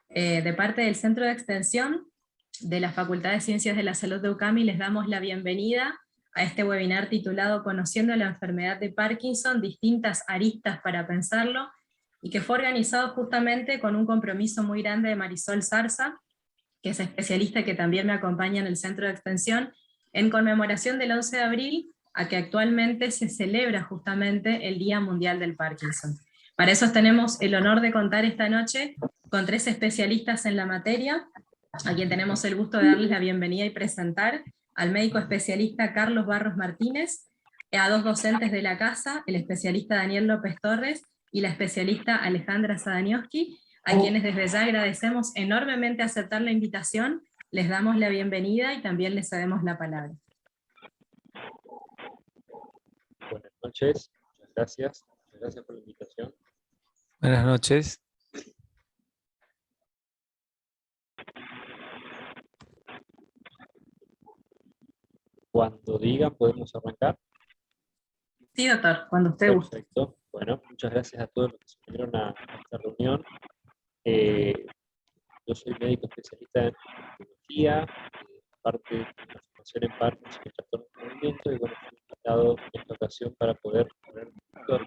De parte del Centro de Extensión de la Facultad de Ciencias de la Salud de UCAMI les damos la bienvenida a este webinar titulado Conociendo la enfermedad de Parkinson, distintas aristas para pensarlo, y que fue organizado justamente con un compromiso muy grande de Marisol Zarza, que es especialista y que también me acompaña en el Centro de Extensión, en conmemoración del 11 de abril, a que actualmente se celebra justamente el Día Mundial del Parkinson. Para eso tenemos el honor de contar esta noche con 3 especialistas en la materia, a quien tenemos el gusto de darles la bienvenida y presentar: al médico especialista Carlos Barros Martínez, a 2 docentes de la casa, el especialista Daniel López Torres y la especialista Alejandra Sadaniowski, a quienes desde ya agradecemos enormemente aceptar la invitación, les damos la bienvenida y también les cedemos la palabra. Buenas noches, muchas gracias por la invitación. Buenas noches. Cuando digan, podemos arrancar. Sí, doctor, cuando usted guste. Perfecto. Bueno, muchas gracias a todos los que se unieron a esta reunión. Yo soy médico especialista en neurología, parte de la formación en Parkinson y trastornos de movimiento, y bueno, fui invitado en esta ocasión para poder hablar un poquito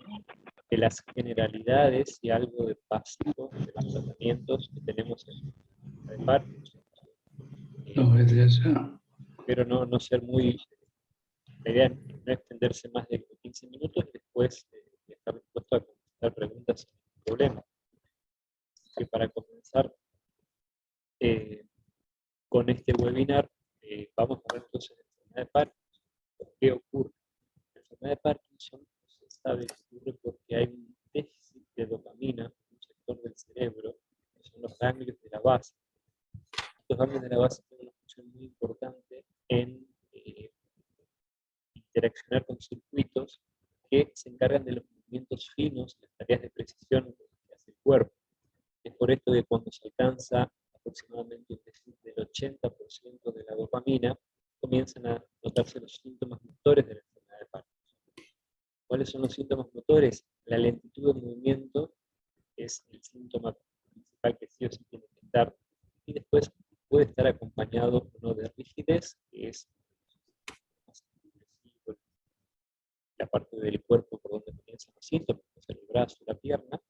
de las generalidades y algo de básico de los tratamientos que tenemos en el Parkinson. Pero no ser muy... La idea es no extenderse más de 15 minutos y después estar dispuesto a contestar preguntas sin problema. Así que para comenzar con este webinar, vamos a ver entonces la enfermedad de Parkinson. ¿Por qué ocurre? La enfermedad de Parkinson se sabe que ocurre porque hay un déficit de dopamina en un sector del cerebro, que son los ganglios de la base. Estos ganglios de la base tienen una función muy importante en interaccionar con circuitos que se encargan de los movimientos finos, las tareas de precisión que hace el cuerpo. Es por esto que cuando se alcanza aproximadamente un déficit del 80% de la dopamina, comienzan a notarse los síntomas motores de la enfermedad de Parkinson. ¿Cuáles son los síntomas motores? La lentitud de movimiento es el síntoma principal que sí o sí tiene que estar, y después puede estar acompañado o no de rigidez, que es la parte del cuerpo por donde comienzan los síntomas, el brazo, la pierna,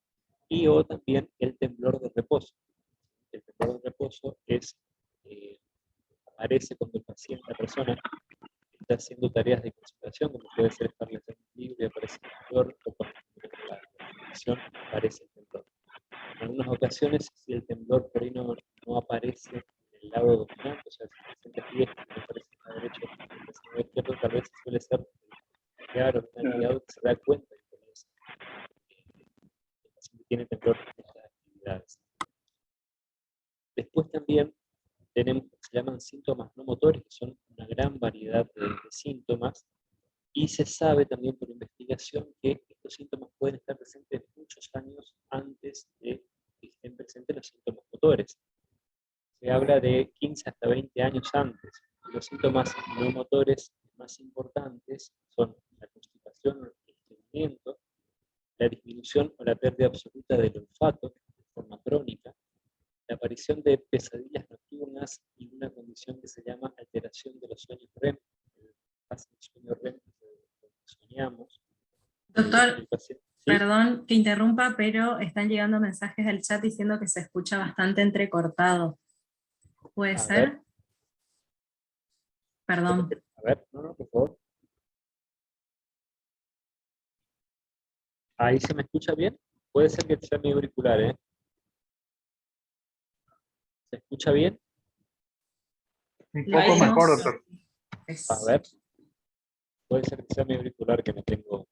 y o también el temblor de reposo. El temblor de reposo aparece cuando el paciente, la persona, está haciendo tareas de concentración, como puede ser estar leyendo un libro y aparece el temblor, o cuando la concentración aparece el temblor. En algunas ocasiones, si el temblor por ahí no aparece en el lado dominante, o sea, si el paciente es diestro y no aparece en el lado derecho, el paciente izquierdo, tal vez suele ser claro, está guiado, que se da cuenta de que el paciente tiene temblor en estas actividades. Después también tenemos lo que se llaman síntomas no motores, que son una gran variedad de síntomas, y se sabe también por investigación que estos síntomas pueden estar presentes muchos años antes de que estén presentes los síntomas motores. Se habla de 15 hasta 20 años antes. Los síntomas no motores más importantes son la constipación o el estreñimiento, la disminución o la pérdida absoluta del olfato de forma crónica, la aparición de pesadillas nocturnas y una condición que se llama alteración de los sueños REM, el sueño REM que soñamos. Doctor, ¿sí? Perdón que interrumpa, pero están llegando mensajes del chat diciendo que se escucha bastante entrecortado. ¿Puede ser? Ver. Perdón. A ver, no, por favor. ¿Ahí se me escucha bien? Puede ser que sea mi auricular, ¿eh? ¿Se escucha bien? Un poco mejor, doctor. A ver. Puede ser que sea mi auricular que me tengo.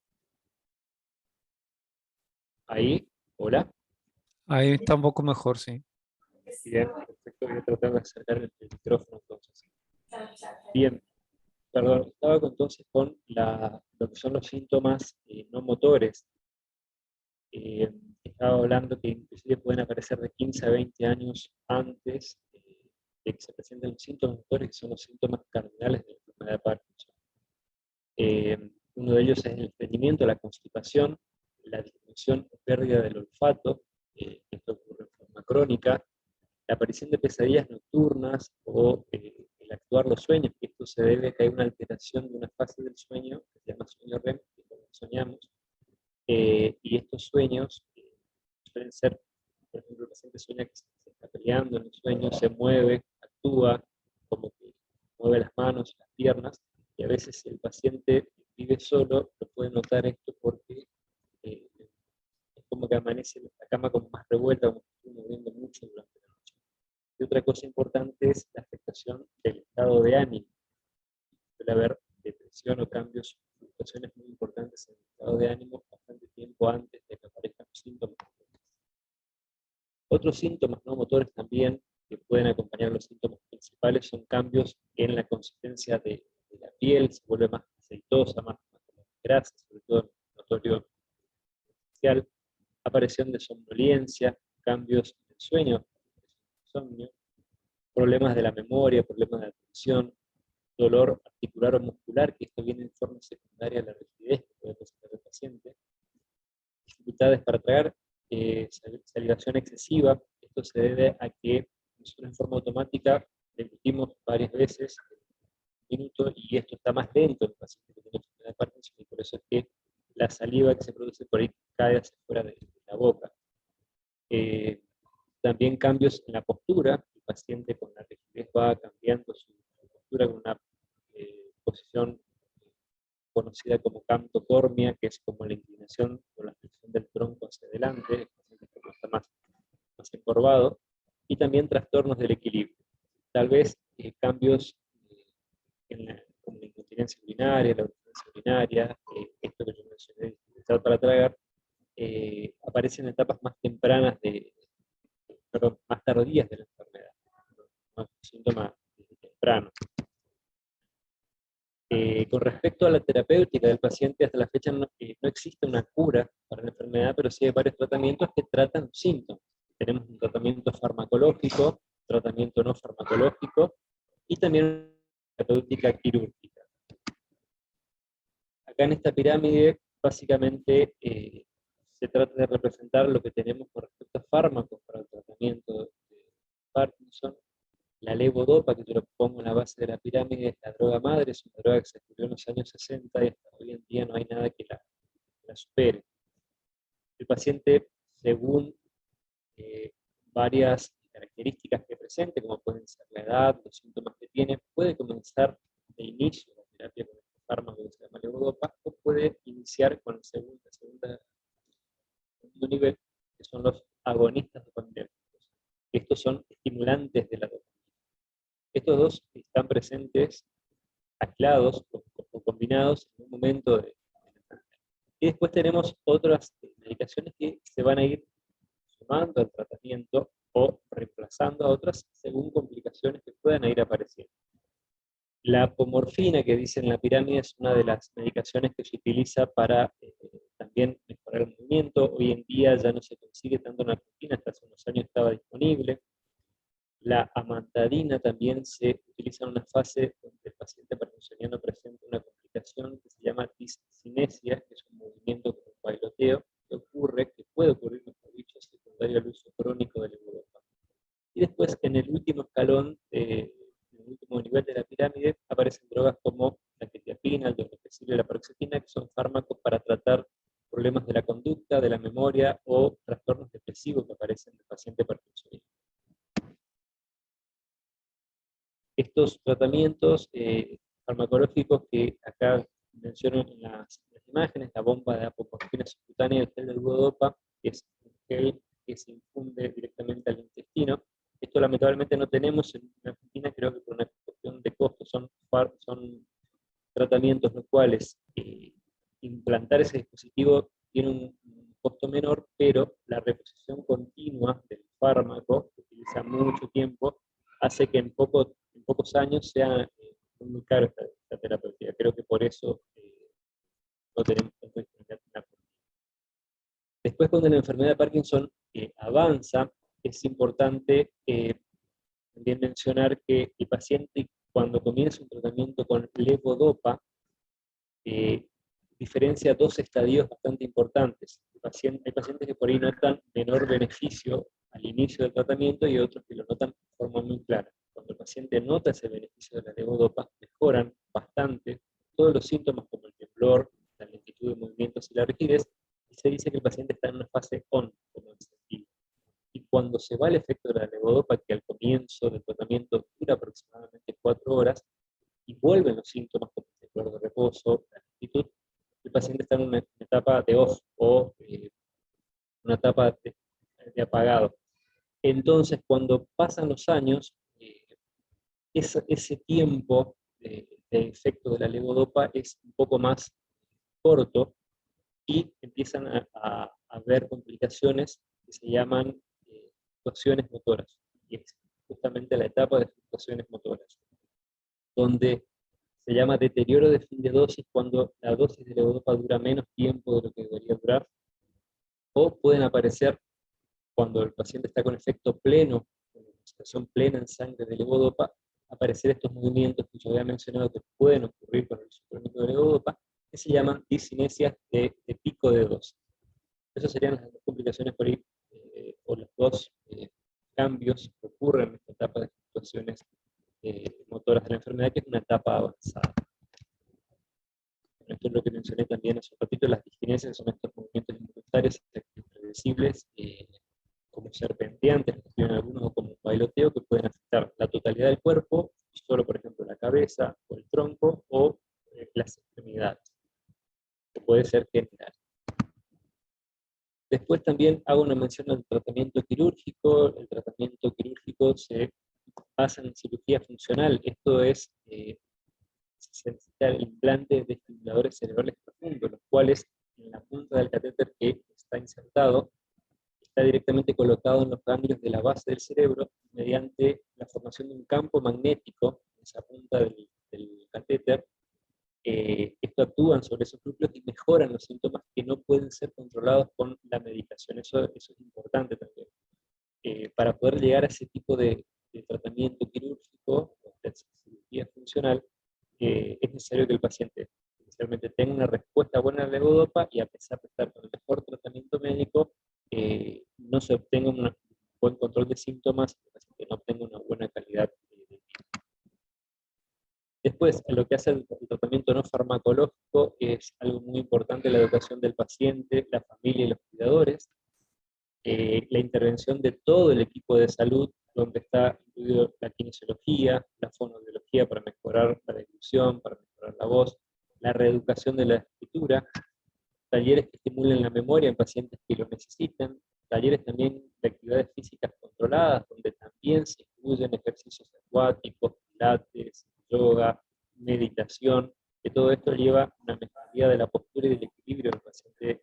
Ahí, hola. Ahí está un poco mejor, sí. Bien, perfecto. Voy a tratar de acercar el micrófono entonces. Bien, perdón, estaba entonces con lo que son los síntomas no motores. Estaba hablando que inclusive pueden aparecer de 15 a 20 años antes de que se presenten los síntomas motores, que son los síntomas cardinales de la enfermedad de Parkinson. Uno de ellos es el estreñimiento, la constipación, la disminución o pérdida del olfato, esto ocurre en forma crónica, la aparición de pesadillas nocturnas o el actuar los sueños, que esto se debe a que hay una alteración de una fase del sueño, que se llama sueño REM, que es cuando soñamos, y estos sueños suelen ser, por ejemplo, el paciente sueña que se está peleando en el sueño, se mueve, actúa, como que mueve las manos, las piernas, y a veces si el paciente vive solo, lo puede notar esto porque es como que amanece la cama como más revuelta, como que estoy moviendo mucho durante la noche. Y otra cosa importante es la afectación del estado de ánimo. Suele haber depresión o cambios, fluctuaciones muy importantes en el estado de ánimo bastante tiempo antes de que aparezcan los síntomas. Otros síntomas no motores también que pueden acompañar los síntomas principales son cambios en la consistencia de la piel, se vuelve más aceitosa, más grasa, sobre todo notorio facial, aparición de somnolencia, cambios en el sueño, insomnio, problemas de la memoria, problemas de atención, dolor articular o muscular, que esto viene en forma secundaria a la rigidez que puede presentar el paciente, dificultades para tragar, salivación excesiva. Esto se debe a que nosotros en forma automática repetimos varias veces en un minuto y esto está más lento en el paciente que tiene enfermedad de Parkinson y por eso es que la saliva que se produce por ahí cae hacia fuera de la boca. También cambios en la postura, el paciente con la rigidez va cambiando su postura con una posición conocida como cantocormia, que es como la inclinación o la flexión del tronco hacia adelante, el paciente está más encorvado, y también trastornos del equilibrio. Tal vez cambios como la incontinencia urinaria, la urgencia urinaria, esto que yo mencioné, dificultad para tragar, aparecen en etapas más tempranas más tardías de la enfermedad, no síntomas tempranos. Con respecto a la terapéutica del paciente, hasta la fecha no existe una cura para la enfermedad, pero sí hay varios tratamientos que tratan los síntomas. Tenemos un tratamiento farmacológico, tratamiento no farmacológico, y también terapéutica quirúrgica. Acá en esta pirámide, básicamente, se trata de representar lo que tenemos con respecto a fármacos para el tratamiento de Parkinson. La levodopa, que yo lo pongo en la base de la pirámide, es la droga madre, es una droga que se descubrió en los años 60 y hasta hoy en día no hay nada que la supere. El paciente, según varias características que presente, como pueden ser la edad, los síntomas que tiene, puede comenzar de inicio la terapia con este fármaco que se llama levodopa, o puede iniciar con el segundo nivel, que son los agonistas dopaminérgicos. Estos son estimulantes de la dopamina. Estos dos están presentes, aislados o combinados en un momento de la enfermedad. Y después tenemos otras medicaciones que se van a ir sumando al tratamiento o reemplazando a otras según complicaciones que puedan ir apareciendo. La apomorfina, que dice en la pirámide, es una de las medicaciones que se utiliza para también mejorar el movimiento. Hoy en día ya no se consigue tanto en Argentina, hasta hace unos años estaba disponible. La amantadina también se utiliza en una fase donde el paciente parkinsoniano presenta una complicación que se llama discinesia, que es un movimiento como un bailoteo, que puede ocurrir, mejor dicho, secundario al uso crónico de levodopa. Y después, en el último escalón, en el último nivel de la pirámide, aparecen drogas como la quetiapina, el donepezil y la paroxetina, que son fármacos para tratar problemas de la conducta, de la memoria o trastornos depresivos que aparecen en el paciente parkinsoniano. Estos tratamientos farmacológicos que acá menciono en las imágenes, la bomba de apomorfina subcutánea, el gel de levodopa, que es un gel que se infunde directamente al intestino. Esto lamentablemente no tenemos en Argentina, creo que por una cuestión de costos, son tratamientos los cuales implantar ese dispositivo tiene un costo menor, pero la reposición continua del fármaco, que utiliza mucho tiempo, hace que en pocos años sea muy caro esta terapéutica. Creo que por eso no tenemos tanta disponibilidad. Después, cuando la enfermedad de Parkinson avanza, es importante también mencionar que el paciente, cuando comienza un tratamiento con levodopa, diferencia dos estadios bastante importantes. Hay pacientes que por ahí notan menor beneficio a al inicio del tratamiento y otros que lo notan de forma muy clara. Cuando el paciente nota ese beneficio de la levodopa, mejoran bastante todos los síntomas como el temblor, la lentitud de movimientos y la rigidez, y se dice que el paciente está en una fase on, como dice aquí. Y cuando se va el efecto de la levodopa, que al comienzo del tratamiento dura aproximadamente 4 horas, y vuelven los síntomas como el temblor de reposo, la lentitud, el paciente está en una etapa de off o una etapa de apagado. Entonces, cuando pasan los años, ese tiempo de efecto de la levodopa es un poco más corto y empiezan a haber complicaciones que se llaman fluctuaciones motoras. Y es justamente la etapa de fluctuaciones motoras, donde se llama deterioro de fin de dosis cuando la dosis de levodopa dura menos tiempo de lo que debería durar, o pueden aparecer cuando el paciente está con efecto pleno, con concentración plena en sangre de levodopa, aparecer estos movimientos que yo había mencionado que pueden ocurrir con el suplemento de levodopa, que se llaman discinesias de pico de dosis. Esas serían las dos complicaciones por ahí, o los dos cambios que ocurren en esta etapa de fluctuaciones motoras de la enfermedad, que es una etapa avanzada. Esto es lo que mencioné también hace un ratito, las discinesias son estos movimientos involuntarios impredecibles, como serpenteantes, que tienen algunos, o como un bailoteo, que pueden afectar la totalidad del cuerpo, solo por ejemplo la cabeza, o el tronco, o las extremidades, que puede ser general. Después también hago una mención al tratamiento quirúrgico. El tratamiento quirúrgico se basa en cirugía funcional. Esto es, se necesita el implante de estimuladores cerebrales profundos, los cuales en la punta del catéter que está insertado, está directamente colocado en los ganglios de la base del cerebro mediante la formación de un campo magnético en esa punta del catéter. Esto actúan sobre esos núcleos y mejoran los síntomas que no pueden ser controlados con la medicación. Eso es importante también. Para poder llegar a ese tipo de tratamiento quirúrgico, de cirugía funcional, es necesario que el paciente inicialmente tenga una respuesta buena a la levodopa, y a pesar de estar con el mejor tratamiento médico, no se obtenga un buen control de síntomas, el paciente no obtenga una buena calidad de vida. Después, lo que hace el tratamiento no farmacológico es algo muy importante: la educación del paciente, la familia y los cuidadores, la intervención de todo el equipo de salud, donde está incluido la kinesiología, la fonoaudiología para mejorar la deglución, para mejorar la voz, la reeducación de la escritura, talleres que estimulen la memoria en pacientes que lo necesitan, talleres también de actividades físicas controladas, donde también se incluyen ejercicios acuáticos, pilates, yoga, meditación, que todo esto lleva una mejoría de la postura y del equilibrio del paciente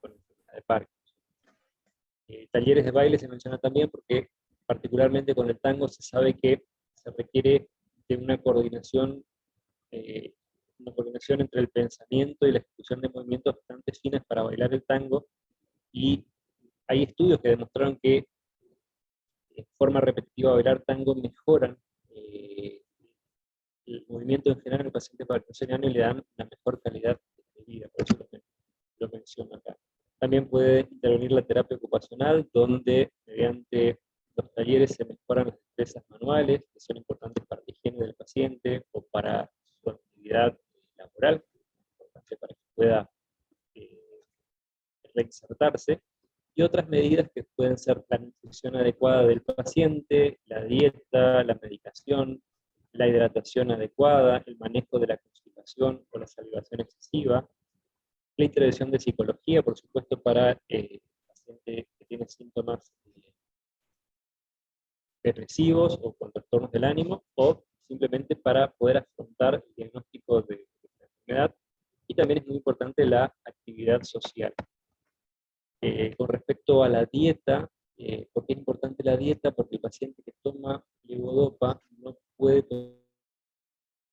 con enfermedad de Parkinson. Talleres de baile se menciona también porque particularmente con el tango se sabe que se requiere de una coordinación entre el pensamiento y la ejecución de movimientos bastante finos para bailar el tango, y hay estudios que demostraron que en forma repetitiva bailar tango mejoran el movimiento en general en el paciente parkinsoniano y le dan una mejor calidad de vida. Por eso lo menciono acá. También puede intervenir la terapia ocupacional, donde mediante los talleres se mejoran las destrezas manuales, que son importantes para la higiene del paciente o para su actividad laboral, importante para que pueda reinsertarse, y otras medidas que pueden ser la nutrición adecuada del paciente, la dieta, la medicación, la hidratación adecuada, el manejo de la constipación o la salivación excesiva, la intervención de psicología, por supuesto, para el paciente que tiene síntomas depresivos o con trastornos del ánimo, o simplemente para poder afrontar el diagnóstico de la enfermedad. Y también es muy importante la actividad social. Con respecto a la dieta, ¿por qué es importante la dieta? Porque el paciente que toma levodopa no puede tomar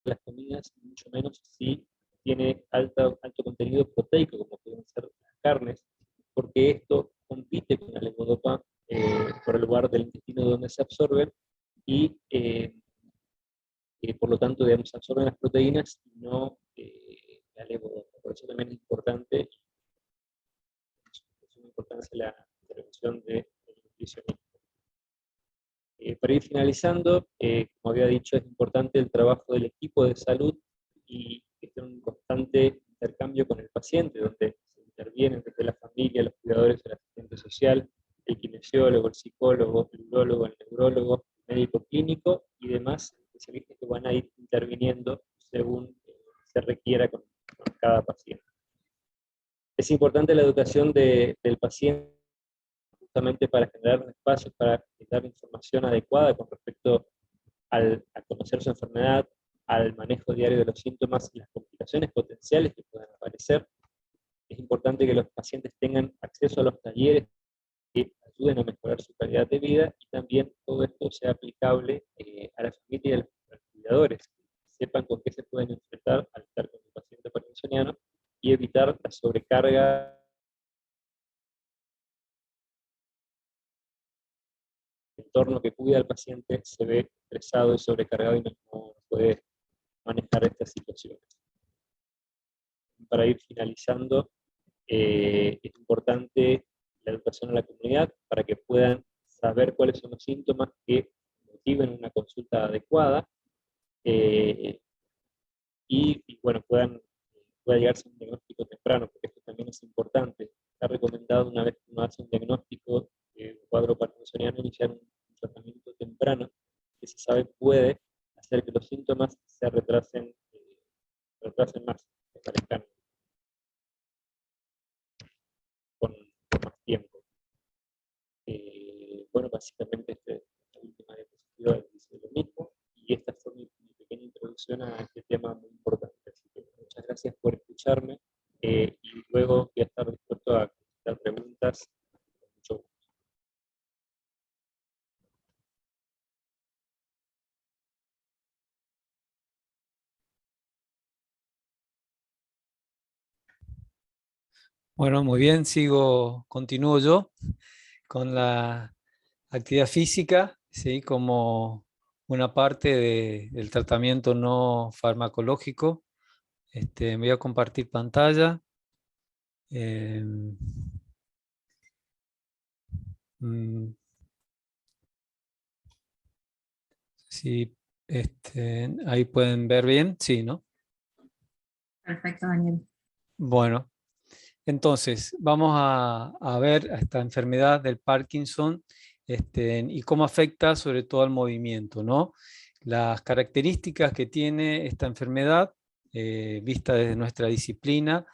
las comidas, mucho menos si tiene alto contenido proteico, como pueden ser las carnes, porque esto compite con la levodopa por el lugar del intestino donde se absorbe, y por lo tanto, digamos, absorben las proteínas y no la levodopa. Por eso también es importante, es una importancia la intervención del nutricionista. Para ir finalizando, como había dicho, es importante el trabajo del equipo de salud y que esté en un constante intercambio con el paciente, donde se intervienen desde la familia, los cuidadores, el asistente social, el kinesiólogo, el psicólogo, el urólogo, el neurólogo, el médico clínico y demás especialistas que van a ir interviniendo según se requiera con cada paciente. Es importante la educación del paciente justamente para generar espacios para dar información adecuada con respecto a conocer su enfermedad, al manejo diario de los síntomas y las complicaciones potenciales que puedan aparecer. Es importante que los pacientes tengan acceso a los talleres que ayuden a mejorar su calidad de vida y también todo esto sea aplicable a la familia y a los cuidadores, que sepan con qué se pueden enfrentar al estar con un paciente parkinsoniano y evitar la sobrecarga. El entorno que cuida al paciente se ve estresado y sobrecargado y no puede manejar estas situaciones. Para ir finalizando, es importante la educación a la comunidad para que puedan saber cuáles son los síntomas que motiven una consulta adecuada y bueno, pueda llegarse a un diagnóstico temprano, porque esto también es importante. Está recomendado una vez que uno hace un diagnóstico de un cuadro parkinsoniano iniciar un tratamiento temprano que se sabe puede hacer que los síntomas se retrasen más, se parezcan con más tiempo. Bueno, básicamente esta última diapositiva dice lo mismo, y esta fue mi pequeña introducción a este tema muy importante. Así que muchas gracias por escucharme, y luego voy a estar dispuesto a contestar preguntas con mucho gusto. Bueno, muy bien, continúo yo con la actividad física, ¿sí? Como una parte del tratamiento no farmacológico. Voy a compartir pantalla. Mm, sí, ahí pueden ver bien, sí, ¿no? Perfecto, Daniel. Bueno, entonces vamos a ver esta enfermedad del Parkinson y cómo afecta sobre todo al movimiento, ¿no? Las características que tiene esta enfermedad, vista desde nuestra disciplina,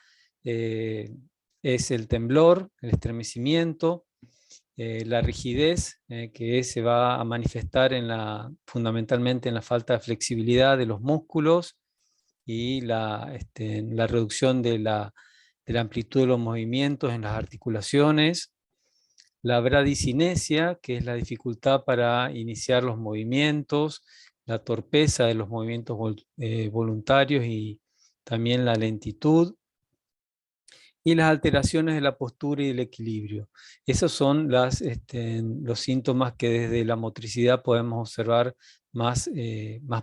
es el temblor, el estremecimiento, la rigidez, que se va a manifestar fundamentalmente en la falta de flexibilidad de los músculos y la reducción de la amplitud de los movimientos en las articulaciones, la bradicinesia, que es la dificultad para iniciar los movimientos, la torpeza de los movimientos voluntarios y también la lentitud, y las alteraciones de la postura y del equilibrio. Esos son los síntomas que desde la motricidad podemos observar más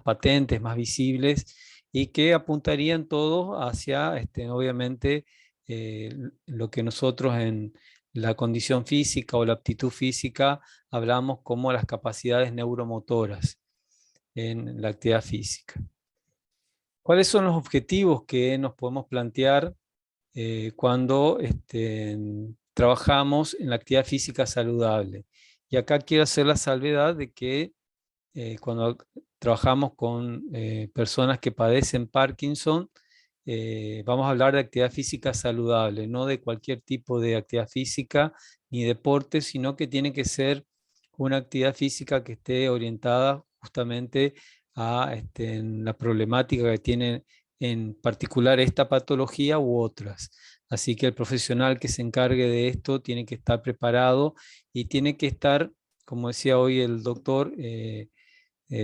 patentes, más visibles, y que apuntarían todos hacia, obviamente, lo que nosotros en la condición física o la aptitud física hablamos como las capacidades neuromotoras en la actividad física. ¿Cuáles son los objetivos que nos podemos plantear cuando trabajamos en la actividad física saludable? Y acá quiero hacer la salvedad de que cuando trabajamos con personas que padecen Parkinson, vamos a hablar de actividad física saludable, no de cualquier tipo de actividad física ni deporte, sino que tiene que ser una actividad física que esté orientada justamente a la problemática que tiene en particular esta patología u otras. Así que el profesional que se encargue de esto tiene que estar preparado y tiene que estar, como decía hoy el doctor,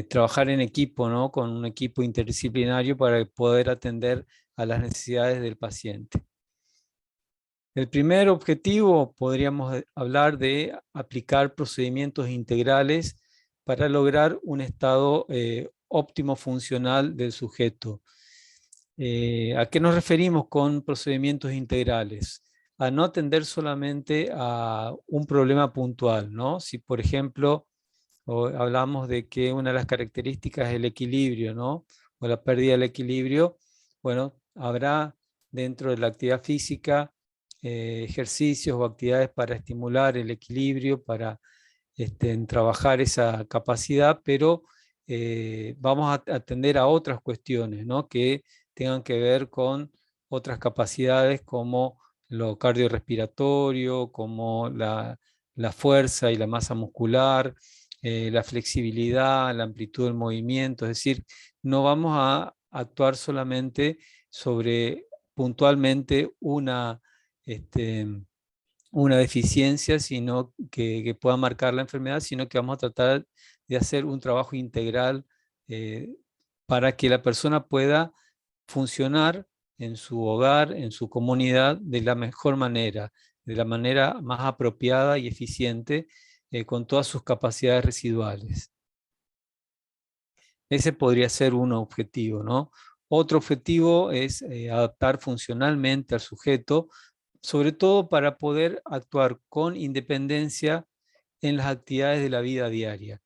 trabajar en equipo, ¿no? Con un equipo interdisciplinario para poder atender a las necesidades del paciente. El primer objetivo, podríamos hablar de aplicar procedimientos integrales para lograr un estado óptimo funcional del sujeto. ¿A qué nos referimos con procedimientos integrales? A no atender solamente a un problema puntual, ¿no? Si, por ejemplo, hablamos de que una de las características es el equilibrio, ¿no? O la pérdida del equilibrio. Bueno, habrá dentro de la actividad física ejercicios o actividades para estimular el equilibrio, para trabajar esa capacidad, pero vamos a atender a otras cuestiones, ¿no? Que tengan que ver con otras capacidades como lo cardiorrespiratorio, como la fuerza y la masa muscular, la flexibilidad, la amplitud del movimiento. Es decir, no vamos a actuar solamente sobre puntualmente una deficiencia, sino que pueda marcar la enfermedad, sino que vamos a tratar de hacer un trabajo integral para que la persona pueda funcionar en su hogar, en su comunidad, de la mejor manera, de la manera más apropiada y eficiente, con todas sus capacidades residuales. Ese podría ser un objetivo, ¿no? Otro objetivo es adaptar funcionalmente al sujeto, sobre todo para poder actuar con independencia en las actividades de la vida diaria.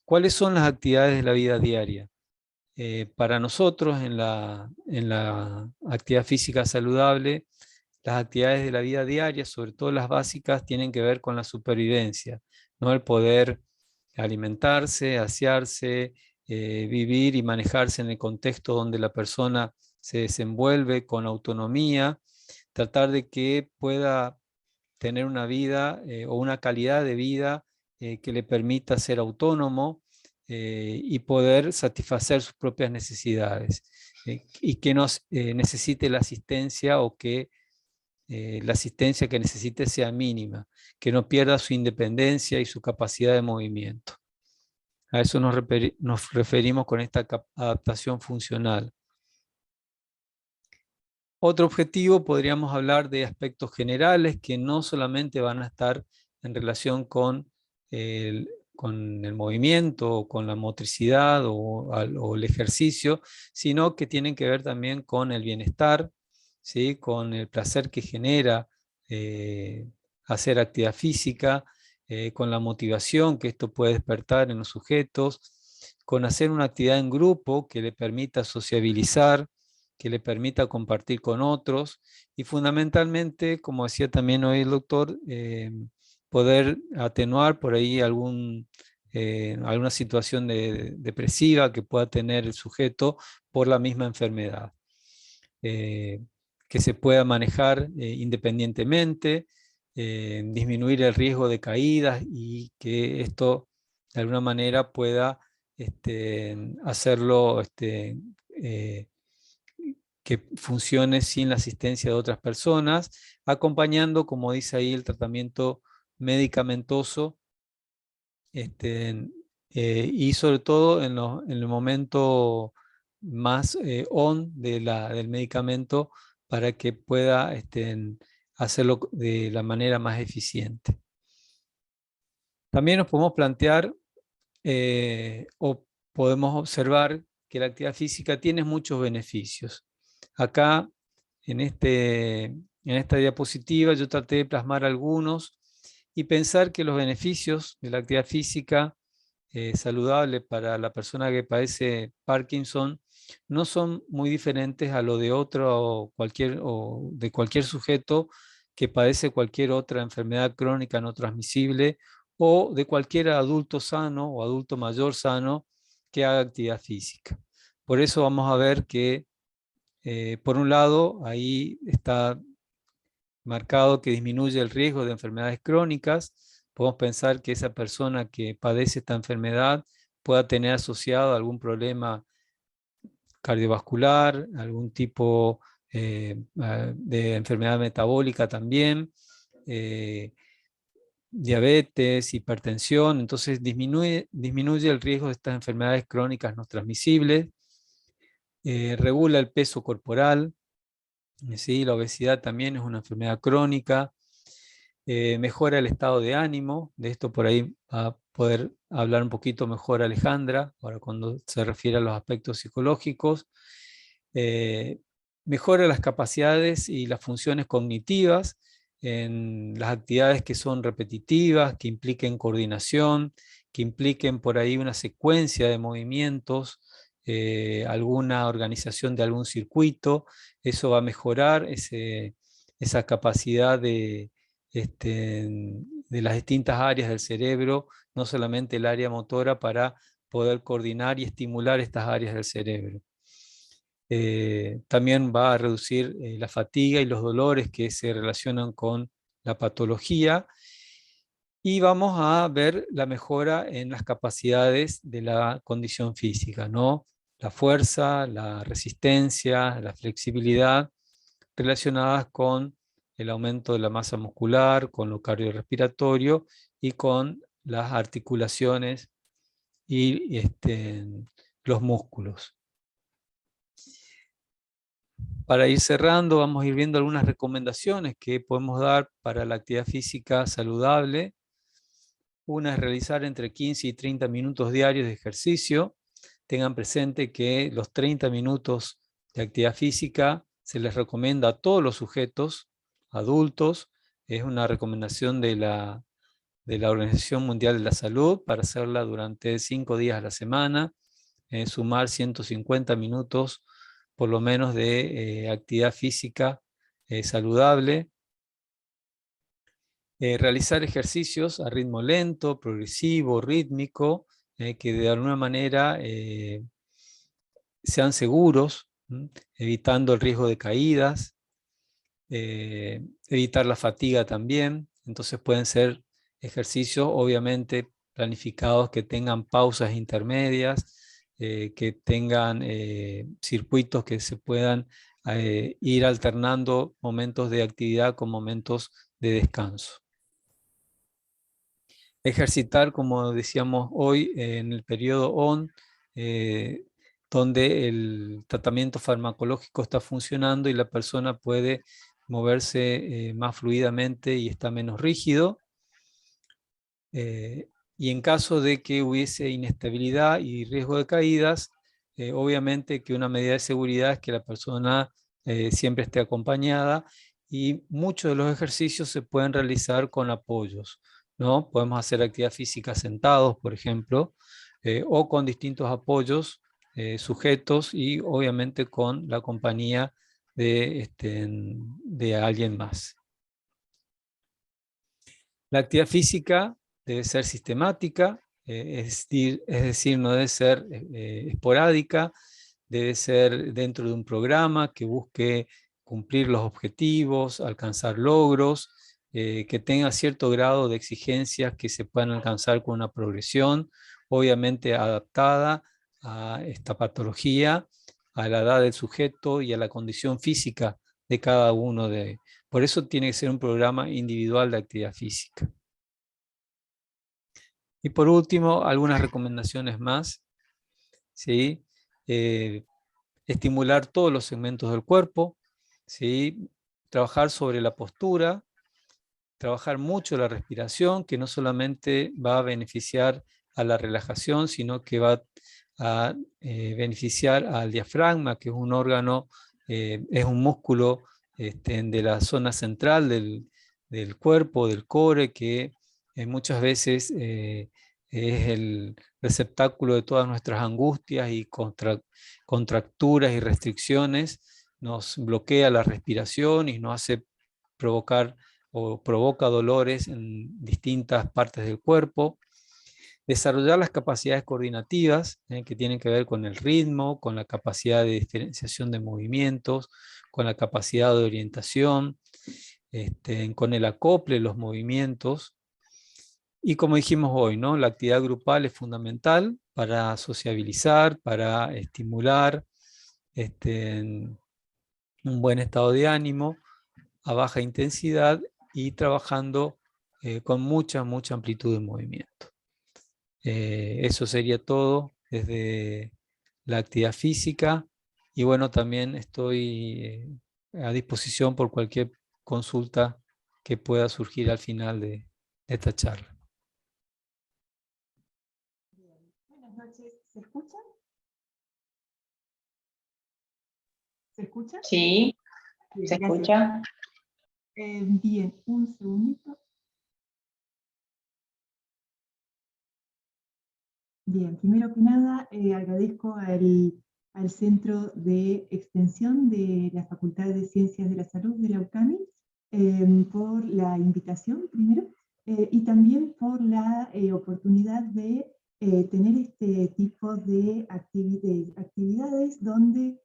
¿Cuáles son las actividades de la vida diaria? Para nosotros en la actividad física saludable, las actividades de la vida diaria, sobre todo las básicas, tienen que ver con la supervivencia, ¿no? El poder alimentarse, asearse, vivir y manejarse en el contexto donde la persona se desenvuelve con autonomía, tratar de que pueda tener una vida o una calidad de vida que le permita ser autónomo y poder satisfacer sus propias necesidades y que no necesite la asistencia o que la asistencia que necesite sea mínima, que no pierda su independencia y su capacidad de movimiento. A eso nos referimos con esta adaptación funcional. Otro objetivo, podríamos hablar de aspectos generales que no solamente van a estar en relación con el movimiento, o con la motricidad o el ejercicio, sino que tienen que ver también con el bienestar, ¿sí? Con el placer que genera hacer actividad física, con la motivación que esto puede despertar en los sujetos, con hacer una actividad en grupo que le permita sociabilizar, que le permita compartir con otros y fundamentalmente, como decía también hoy el doctor, poder atenuar por ahí alguna situación depresiva que pueda tener el sujeto por la misma enfermedad. Que se pueda manejar independientemente, disminuir el riesgo de caídas y que esto de alguna manera pueda hacerlo que funcione sin la asistencia de otras personas, acompañando, como dice ahí, el tratamiento medicamentoso y sobre todo en el momento más on del medicamento para que pueda hacerlo de la manera más eficiente. También nos podemos plantear o podemos observar que la actividad física tiene muchos beneficios. Acá, en esta diapositiva, yo traté de plasmar algunos y pensar que los beneficios de la actividad física saludable para la persona que padece Parkinson no son muy diferentes a lo de de cualquier sujeto que padece cualquier otra enfermedad crónica no transmisible o de cualquier adulto sano o adulto mayor sano que haga actividad física. Por eso vamos a ver que por un lado, ahí está marcado que disminuye el riesgo de enfermedades crónicas. Podemos pensar que esa persona que padece esta enfermedad pueda tener asociado algún problema cardiovascular, algún tipo de enfermedad metabólica también, diabetes, hipertensión. Entonces disminuye el riesgo de estas enfermedades crónicas no transmisibles. Regula el peso corporal, ¿sí? La obesidad también es una enfermedad crónica, mejora el estado de ánimo, de esto por ahí va a poder hablar un poquito mejor Alejandra, ahora cuando se refiere a los aspectos psicológicos, mejora las capacidades y las funciones cognitivas en las actividades que son repetitivas, que impliquen coordinación, que impliquen por ahí una secuencia de movimientos, alguna organización de algún circuito. Eso va a mejorar esa capacidad de las distintas áreas del cerebro, no solamente el área motora, para poder coordinar y estimular estas áreas del cerebro. También va a reducir la fatiga y los dolores que se relacionan con la patología, y vamos a ver la mejora en las capacidades de la condición física, ¿no? La fuerza, la resistencia, la flexibilidad, relacionadas con el aumento de la masa muscular, con lo cardiorrespiratorio y con las articulaciones y los músculos. Para ir cerrando, vamos a ir viendo algunas recomendaciones que podemos dar para la actividad física saludable. Una es realizar entre 15 y 30 minutos diarios de ejercicio. Tengan presente que los 30 minutos de actividad física se les recomienda a todos los sujetos adultos. Es una recomendación de la Organización Mundial de la Salud para hacerla durante 5 días a la semana, sumar 150 minutos por lo menos de actividad física saludable. Realizar ejercicios a ritmo lento, progresivo, rítmico, que de alguna manera sean seguros, evitando el riesgo de caídas, evitar la fatiga también. Entonces pueden ser ejercicios obviamente planificados que tengan pausas intermedias, que tengan circuitos que se puedan ir alternando momentos de actividad con momentos de descanso. Ejercitar, como decíamos hoy, en el periodo ON, donde el tratamiento farmacológico está funcionando y la persona puede moverse más fluidamente y está menos rígido. Y en caso de que hubiese inestabilidad y riesgo de caídas, obviamente que una medida de seguridad es que la persona siempre esté acompañada, y muchos de los ejercicios se pueden realizar con apoyos, ¿no? Podemos hacer actividad física sentados, por ejemplo, o con distintos apoyos sujetos, y obviamente con la compañía de alguien más. La actividad física debe ser sistemática, es decir, no debe ser esporádica, debe ser dentro de un programa que busque cumplir los objetivos, alcanzar logros, que tenga cierto grado de exigencias que se puedan alcanzar con una progresión, obviamente adaptada a esta patología, a la edad del sujeto y a la condición física de cada uno de. Por eso tiene que ser un programa individual de actividad física. Y por último, algunas recomendaciones más, ¿sí? Estimular todos los segmentos del cuerpo, ¿sí? Trabajar sobre la postura, trabajar mucho la respiración, que no solamente va a beneficiar a la relajación, sino que va a beneficiar al diafragma, que es un órgano, es un músculo de la zona central del cuerpo, del core, que muchas veces es el receptáculo de todas nuestras angustias y contracturas y restricciones. Nos bloquea la respiración y nos hace provocar o provoca dolores en distintas partes del cuerpo. Desarrollar las capacidades coordinativas, que tienen que ver con el ritmo, con la capacidad de diferenciación de movimientos, con la capacidad de orientación, con el acople de los movimientos. Y como dijimos hoy, ¿no? La actividad grupal es fundamental para sociabilizar, para estimular un buen estado de ánimo a baja intensidad y trabajando con mucha amplitud de movimiento. Eso sería todo desde la actividad física, y bueno, también estoy a disposición por cualquier consulta que pueda surgir al final de esta charla. Buenas noches, ¿se escucha? ¿Se escucha? Sí, Bien, se gracias. escucha. Bien, un segundito. Bien, primero que nada, agradezco al Centro de Extensión de la Facultad de Ciencias de la Salud de la UCAMI por la invitación, primero, y también por la oportunidad de tener este tipo de actividades donde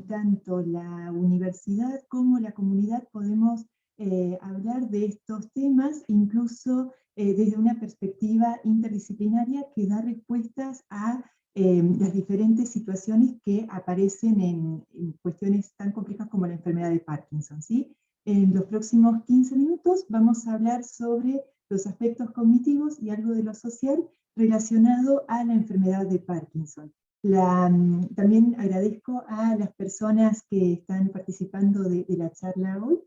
tanto la universidad como la comunidad podemos hablar de estos temas, incluso desde una perspectiva interdisciplinaria que da respuestas a las diferentes situaciones que aparecen en cuestiones tan complejas como la enfermedad de Parkinson, ¿sí? En los próximos 15 minutos vamos a hablar sobre los aspectos cognitivos y algo de lo social relacionado a la enfermedad de Parkinson. También agradezco a las personas que están participando de la charla hoy.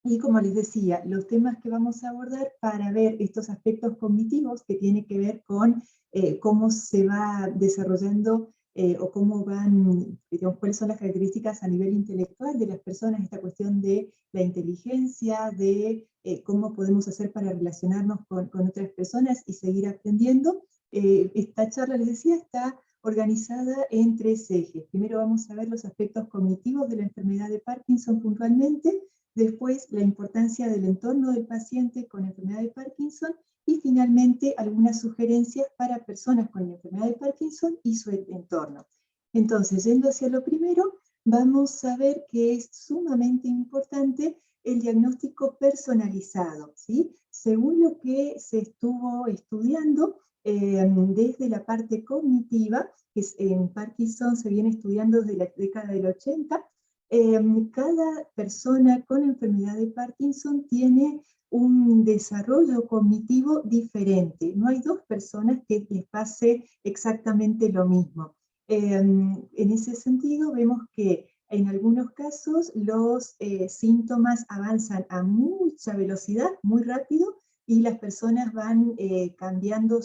Y como les decía, los temas que vamos a abordar para ver estos aspectos cognitivos que tienen que ver con cómo se va desarrollando o cómo van, digamos, cuáles son las características a nivel intelectual de las personas, esta cuestión de la inteligencia, de cómo podemos hacer para relacionarnos con otras personas y seguir aprendiendo. Esta charla, les decía, está organizada en 3 ejes. Primero vamos a ver los aspectos cognitivos de la enfermedad de Parkinson puntualmente, después la importancia del entorno del paciente con enfermedad de Parkinson, y finalmente algunas sugerencias para personas con enfermedad de Parkinson y su entorno. Entonces, yendo hacia lo primero, vamos a ver que es sumamente importante el diagnóstico personalizado, ¿sí? Según lo que se estuvo estudiando desde la parte cognitiva, que en Parkinson se viene estudiando desde la década del 80, cada persona con enfermedad de Parkinson tiene un desarrollo cognitivo diferente. No hay 2 personas que les pase exactamente lo mismo. En ese sentido, vemos que en algunos casos los síntomas avanzan a mucha velocidad, muy rápido, y las personas van cambiando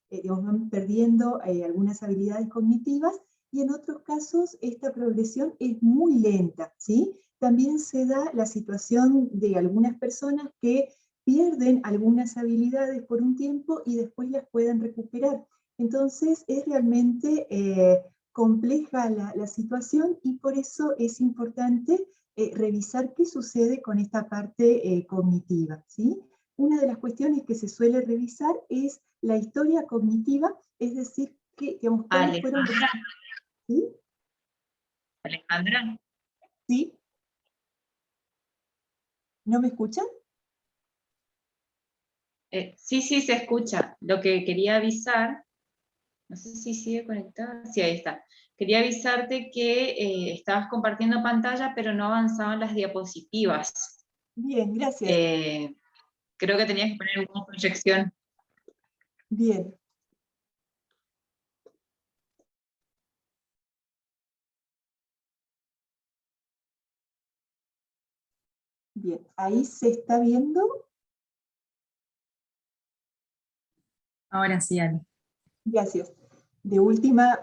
digamos, van perdiendo algunas habilidades cognitivas, y en otros casos esta progresión es muy lenta, ¿sí? También se da la situación de algunas personas que pierden algunas habilidades por un tiempo y después las pueden recuperar. Entonces es realmente compleja la situación, y por eso es importante revisar qué sucede con esta parte cognitiva, ¿sí? Una de las cuestiones que se suele revisar es la historia cognitiva, es decir, que, digamos, ¿cuáles fueron los... ¿Sí? Alejandra. ¿Sí? ¿No me escuchan? Sí, se escucha. Lo que quería avisar, no sé si sigue conectada, sí, ahí está. Quería avisarte que estabas compartiendo pantalla, pero no avanzaban las diapositivas. Bien, gracias. Creo que tenías que poner una proyección. Bien. Bien, ahí se está viendo. Ahora sí, Ale. Gracias. De última,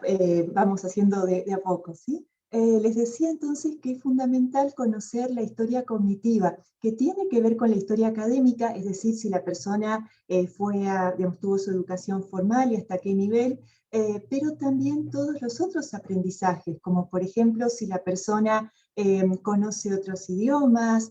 vamos haciendo de a poco, ¿sí? Les decía entonces que es fundamental conocer la historia cognitiva, que tiene que ver con la historia académica, es decir, si la persona digamos, tuvo su educación formal y hasta qué nivel, pero también todos los otros aprendizajes, como por ejemplo si la persona conoce otros idiomas,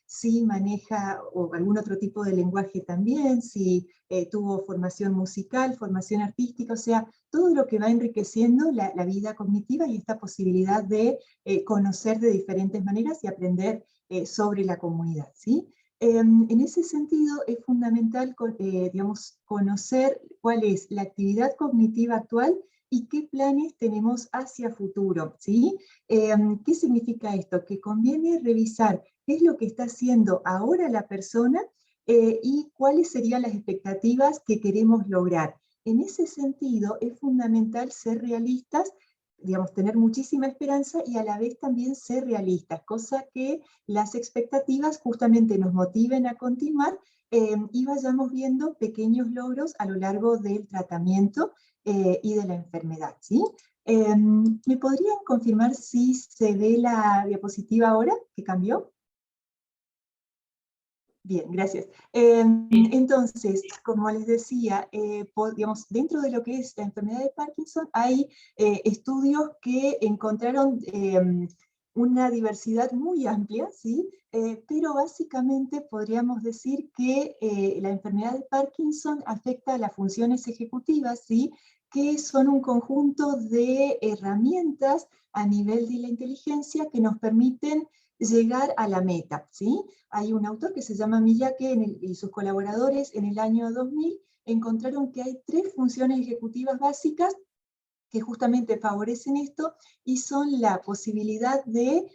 si maneja o algún otro tipo de lenguaje también, si tuvo formación musical, formación artística, o sea, todo lo que va enriqueciendo la vida cognitiva y esta posibilidad de conocer de diferentes maneras y aprender sobre la comunidad, ¿sí? En ese sentido es fundamental digamos, conocer cuál es la actividad cognitiva actual y qué planes tenemos hacia futuro, ¿sí? ¿Qué significa esto? Que conviene revisar qué es lo que está haciendo ahora la persona y cuáles serían las expectativas que queremos lograr. En ese sentido, es fundamental ser realistas, digamos, tener muchísima esperanza y a la vez también ser realistas, cosa que las expectativas justamente nos motiven a continuar y vayamos viendo pequeños logros a lo largo del tratamiento y de la enfermedad, ¿sí? ¿Me podrían confirmar si se ve la diapositiva ahora, que cambió? Bien, gracias. Entonces, como les decía, digamos, dentro de lo que es la enfermedad de Parkinson hay estudios que encontraron una diversidad muy amplia, ¿sí? Pero básicamente podríamos decir que la enfermedad de Parkinson afecta a las funciones ejecutivas, ¿sí? Que son un conjunto de herramientas a nivel de la inteligencia que nos permiten llegar a la meta, ¿sí? Hay un autor que se llama Miyake y sus colaboradores en el año 2000 encontraron que hay 3 funciones ejecutivas básicas que justamente favorecen esto y son la posibilidad de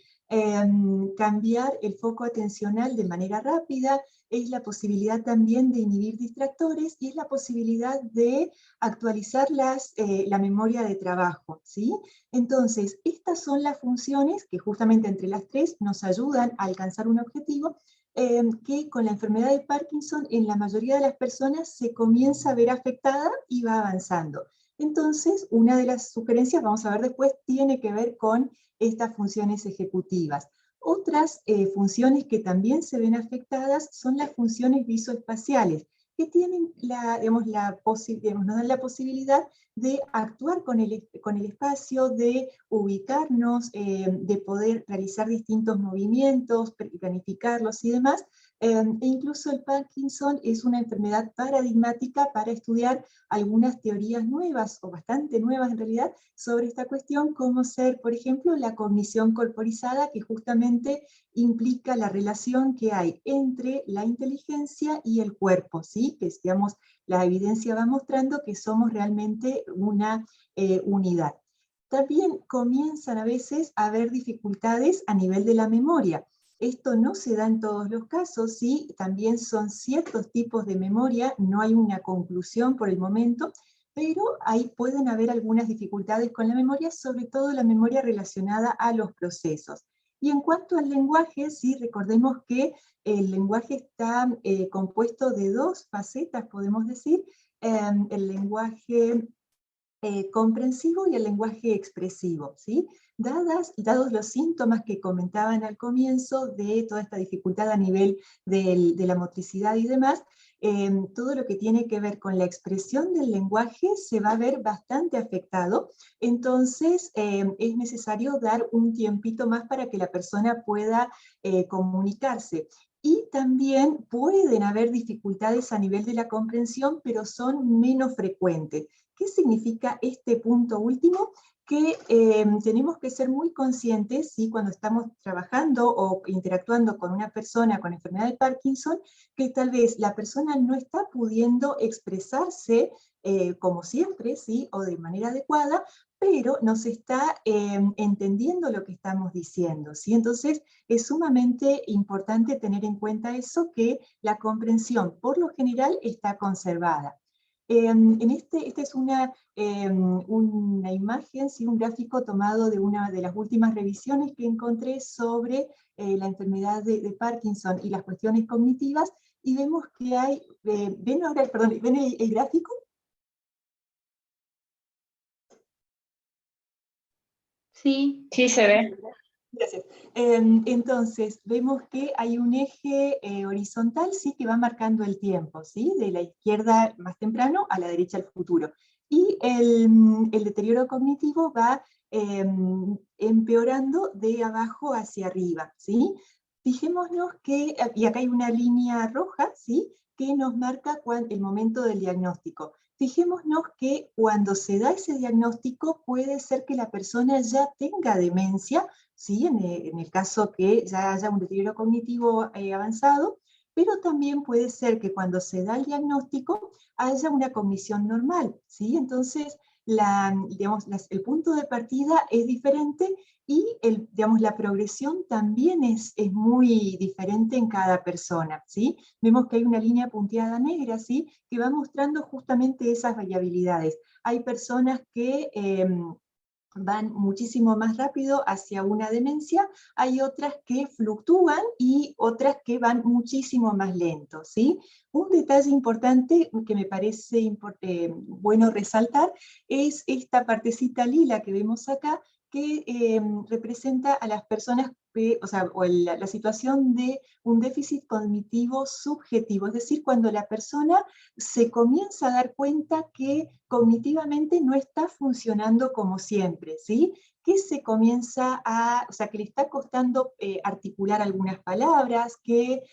cambiar el foco atencional de manera rápida, es la posibilidad también de inhibir distractores y es la posibilidad de actualizar la memoria de trabajo, ¿sí? Entonces, estas son las funciones que justamente entre las 3 nos ayudan a alcanzar un objetivo que con la enfermedad de Parkinson en la mayoría de las personas se comienza a ver afectada y va avanzando. Entonces, una de las sugerencias, vamos a ver después, tiene que ver con estas funciones ejecutivas. Otras funciones que también se ven afectadas son las funciones visoespaciales, que tienen nos dan la posibilidad de actuar con el espacio, de ubicarnos, de poder realizar distintos movimientos, planificarlos y demás. E incluso el Parkinson es una enfermedad paradigmática para estudiar algunas teorías nuevas, o bastante nuevas en realidad, sobre esta cuestión, como ser, por ejemplo, la cognición corporizada, que justamente implica la relación que hay entre la inteligencia y el cuerpo, ¿sí? Que, digamos, la evidencia va mostrando que somos realmente una unidad. También comienzan a veces a haber dificultades a nivel de la memoria. Esto no se da en todos los casos, ¿sí? También son ciertos tipos de memoria, no hay una conclusión por el momento, pero pueden haber algunas dificultades con la memoria, sobre todo la memoria relacionada a los procesos. Y en cuanto al lenguaje, sí, recordemos que el lenguaje está compuesto de 2 facetas, podemos decir, el lenguaje comprensivo y el lenguaje expresivo, ¿sí? Dados los síntomas que comentaban al comienzo de toda esta dificultad a nivel de la motricidad y demás, todo lo que tiene que ver con la expresión del lenguaje se va a ver bastante afectado, entonces es necesario dar un tiempito más para que la persona pueda comunicarse. Y también pueden haber dificultades a nivel de la comprensión, pero son menos frecuentes. ¿Qué significa este punto último? Que tenemos que ser muy conscientes, ¿sí? Cuando estamos trabajando o interactuando con una persona con enfermedad de Parkinson, que tal vez la persona no está pudiendo expresarse como siempre, ¿sí? O de manera adecuada, pero nos está entendiendo lo que estamos diciendo, ¿sí? Entonces es sumamente importante tener en cuenta eso, que la comprensión por lo general está conservada. Esta es una imagen, ¿sí? Un gráfico tomado de una de las últimas revisiones que encontré sobre la enfermedad de Parkinson y las cuestiones cognitivas, y vemos que hay, ¿ven el gráfico? Sí, sí se ve. Gracias. Entonces, vemos que hay un eje horizontal, ¿sí? Que va marcando el tiempo, ¿sí? De la izquierda más temprano a la derecha al futuro. Y el deterioro cognitivo va empeorando de abajo hacia arriba, ¿sí? Fijémonos que, y acá hay una línea roja, ¿sí? Que nos marca el momento del diagnóstico. Fijémonos que cuando se da ese diagnóstico puede ser que la persona ya tenga demencia, ¿sí? En el caso que ya haya un deterioro cognitivo avanzado, pero también puede ser que cuando se da el diagnóstico haya una cognición normal, ¿sí? Entonces, el punto de partida es diferente y la progresión también es muy diferente en cada persona, ¿sí? Vemos que hay una línea punteada negra, ¿sí? Que va mostrando justamente esas variabilidades. Hay personas que van muchísimo más rápido hacia una demencia, hay otras que fluctúan y otras que van muchísimo más lento, ¿sí? Un detalle importante que me parece bueno resaltar es esta partecita lila que vemos acá, que representa a las personas la situación de un déficit cognitivo subjetivo, es decir, cuando la persona se comienza a dar cuenta que cognitivamente no está funcionando como siempre, ¿sí? Que se comienza que le está costando articular algunas palabras, que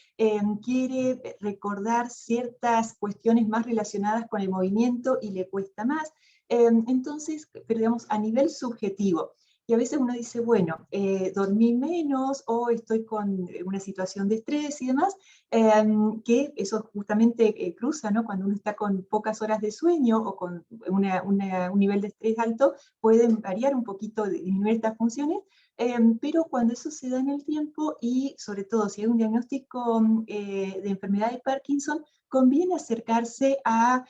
quiere recordar ciertas cuestiones más relacionadas con el movimiento y le cuesta más. Entonces, pero digamos, a nivel subjetivo. Y a veces uno dice, bueno, dormí menos o estoy con una situación de estrés y demás, que eso justamente cruza, ¿no? Cuando uno está con pocas horas de sueño o con un nivel de estrés alto, pueden variar un poquito, disminuir estas funciones, pero cuando eso se da en el tiempo y sobre todo si hay un diagnóstico de enfermedad de Parkinson, conviene acercarse a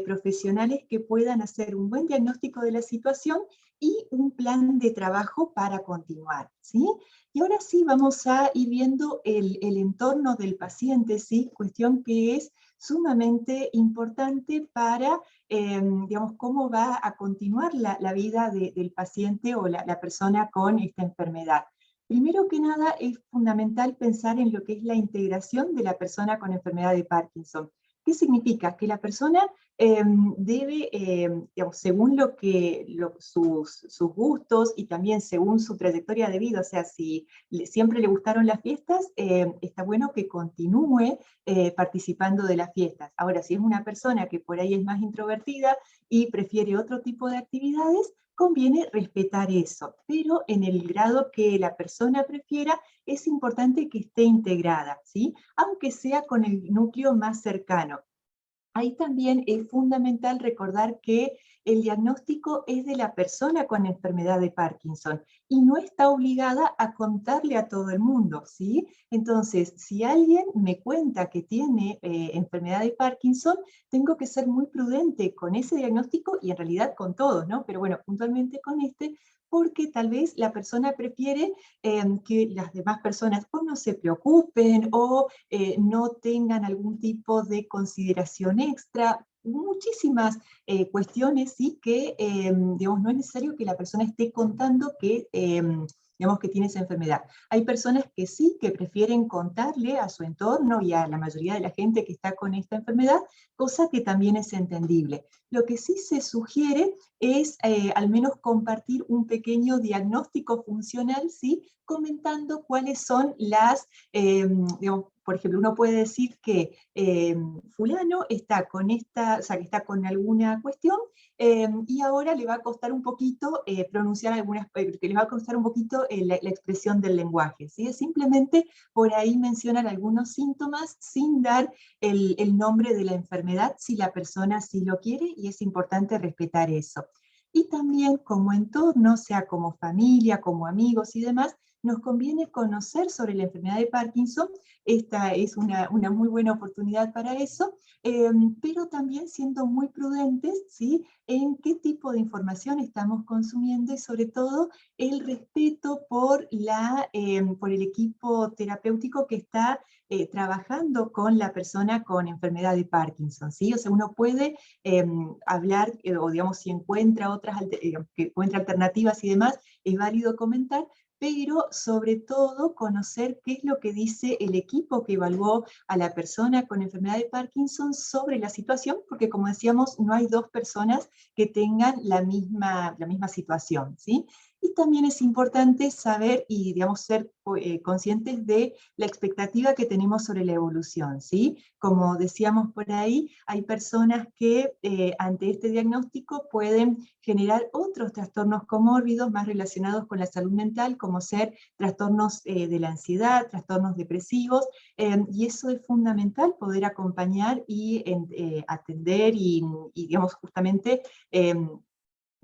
profesionales que puedan hacer un buen diagnóstico de la situación y un plan de trabajo para continuar, ¿sí? Y ahora sí vamos a ir viendo el entorno del paciente, ¿sí? Cuestión que es sumamente importante para, digamos, cómo va a continuar la vida del paciente o la persona con esta enfermedad. Primero que nada, es fundamental pensar en lo que es la integración de la persona con enfermedad de Parkinson. ¿Qué significa? Que la persona debe, digamos, según sus gustos y también según su trayectoria de vida, o sea, si siempre le gustaron las fiestas, está bueno que continúe participando de las fiestas. Ahora, si es una persona que por ahí es más introvertida y prefiere otro tipo de actividades, conviene respetar eso, pero en el grado que la persona prefiera, es importante que esté integrada, ¿sí? Aunque sea con el núcleo más cercano. Ahí también es fundamental recordar que el diagnóstico es de la persona con enfermedad de Parkinson y no está obligada a contarle a todo el mundo, ¿sí? Entonces, si alguien me cuenta que tiene enfermedad de Parkinson, tengo que ser muy prudente con ese diagnóstico y en realidad con todos, ¿no? Pero bueno, puntualmente con este, porque tal vez la persona prefiere que las demás personas o no se preocupen o no tengan algún tipo de consideración extra, muchísimas cuestiones, sí, que digamos, no es necesario que la persona esté contando que digamos que tiene esa enfermedad. Hay personas que sí, que prefieren contarle a su entorno y a la mayoría de la gente que está con esta enfermedad, cosa que también es entendible. Lo que sí se sugiere es al menos compartir un pequeño diagnóstico funcional, ¿sí? Comentando cuáles son las, digamos, por ejemplo, uno puede decir que fulano está con esta, o sea, que está con alguna cuestión y ahora le va a costar un poquito pronunciar algunas, que le va a costar un poquito la expresión del lenguaje, ¿sí? Es simplemente por ahí mencionan algunos síntomas sin dar el nombre de la enfermedad, si la persona sí lo quiere, y es importante respetar eso. Y también como entorno, sea como familia, como amigos y demás, nos conviene conocer sobre la enfermedad de Parkinson. Esta es una muy buena oportunidad para eso, pero también siendo muy prudentes, ¿sí? En qué tipo de información estamos consumiendo y sobre todo el respeto por el equipo terapéutico que está trabajando con la persona con enfermedad de Parkinson, ¿sí? O sea, uno puede hablar, o digamos, si encuentra que encuentra alternativas y demás, es válido comentar, pero sobre todo conocer qué es lo que dice el equipo que evaluó a la persona con enfermedad de Parkinson sobre la situación, porque como decíamos, no hay dos personas que tengan la misma situación, ¿sí? Y también es importante saber y, digamos, ser conscientes de la expectativa que tenemos sobre la evolución, ¿sí? Como decíamos por ahí, hay personas que ante este diagnóstico pueden generar otros trastornos comórbidos más relacionados con la salud mental, como ser trastornos de la ansiedad, trastornos depresivos, y eso es fundamental, poder acompañar y atender y digamos, justamente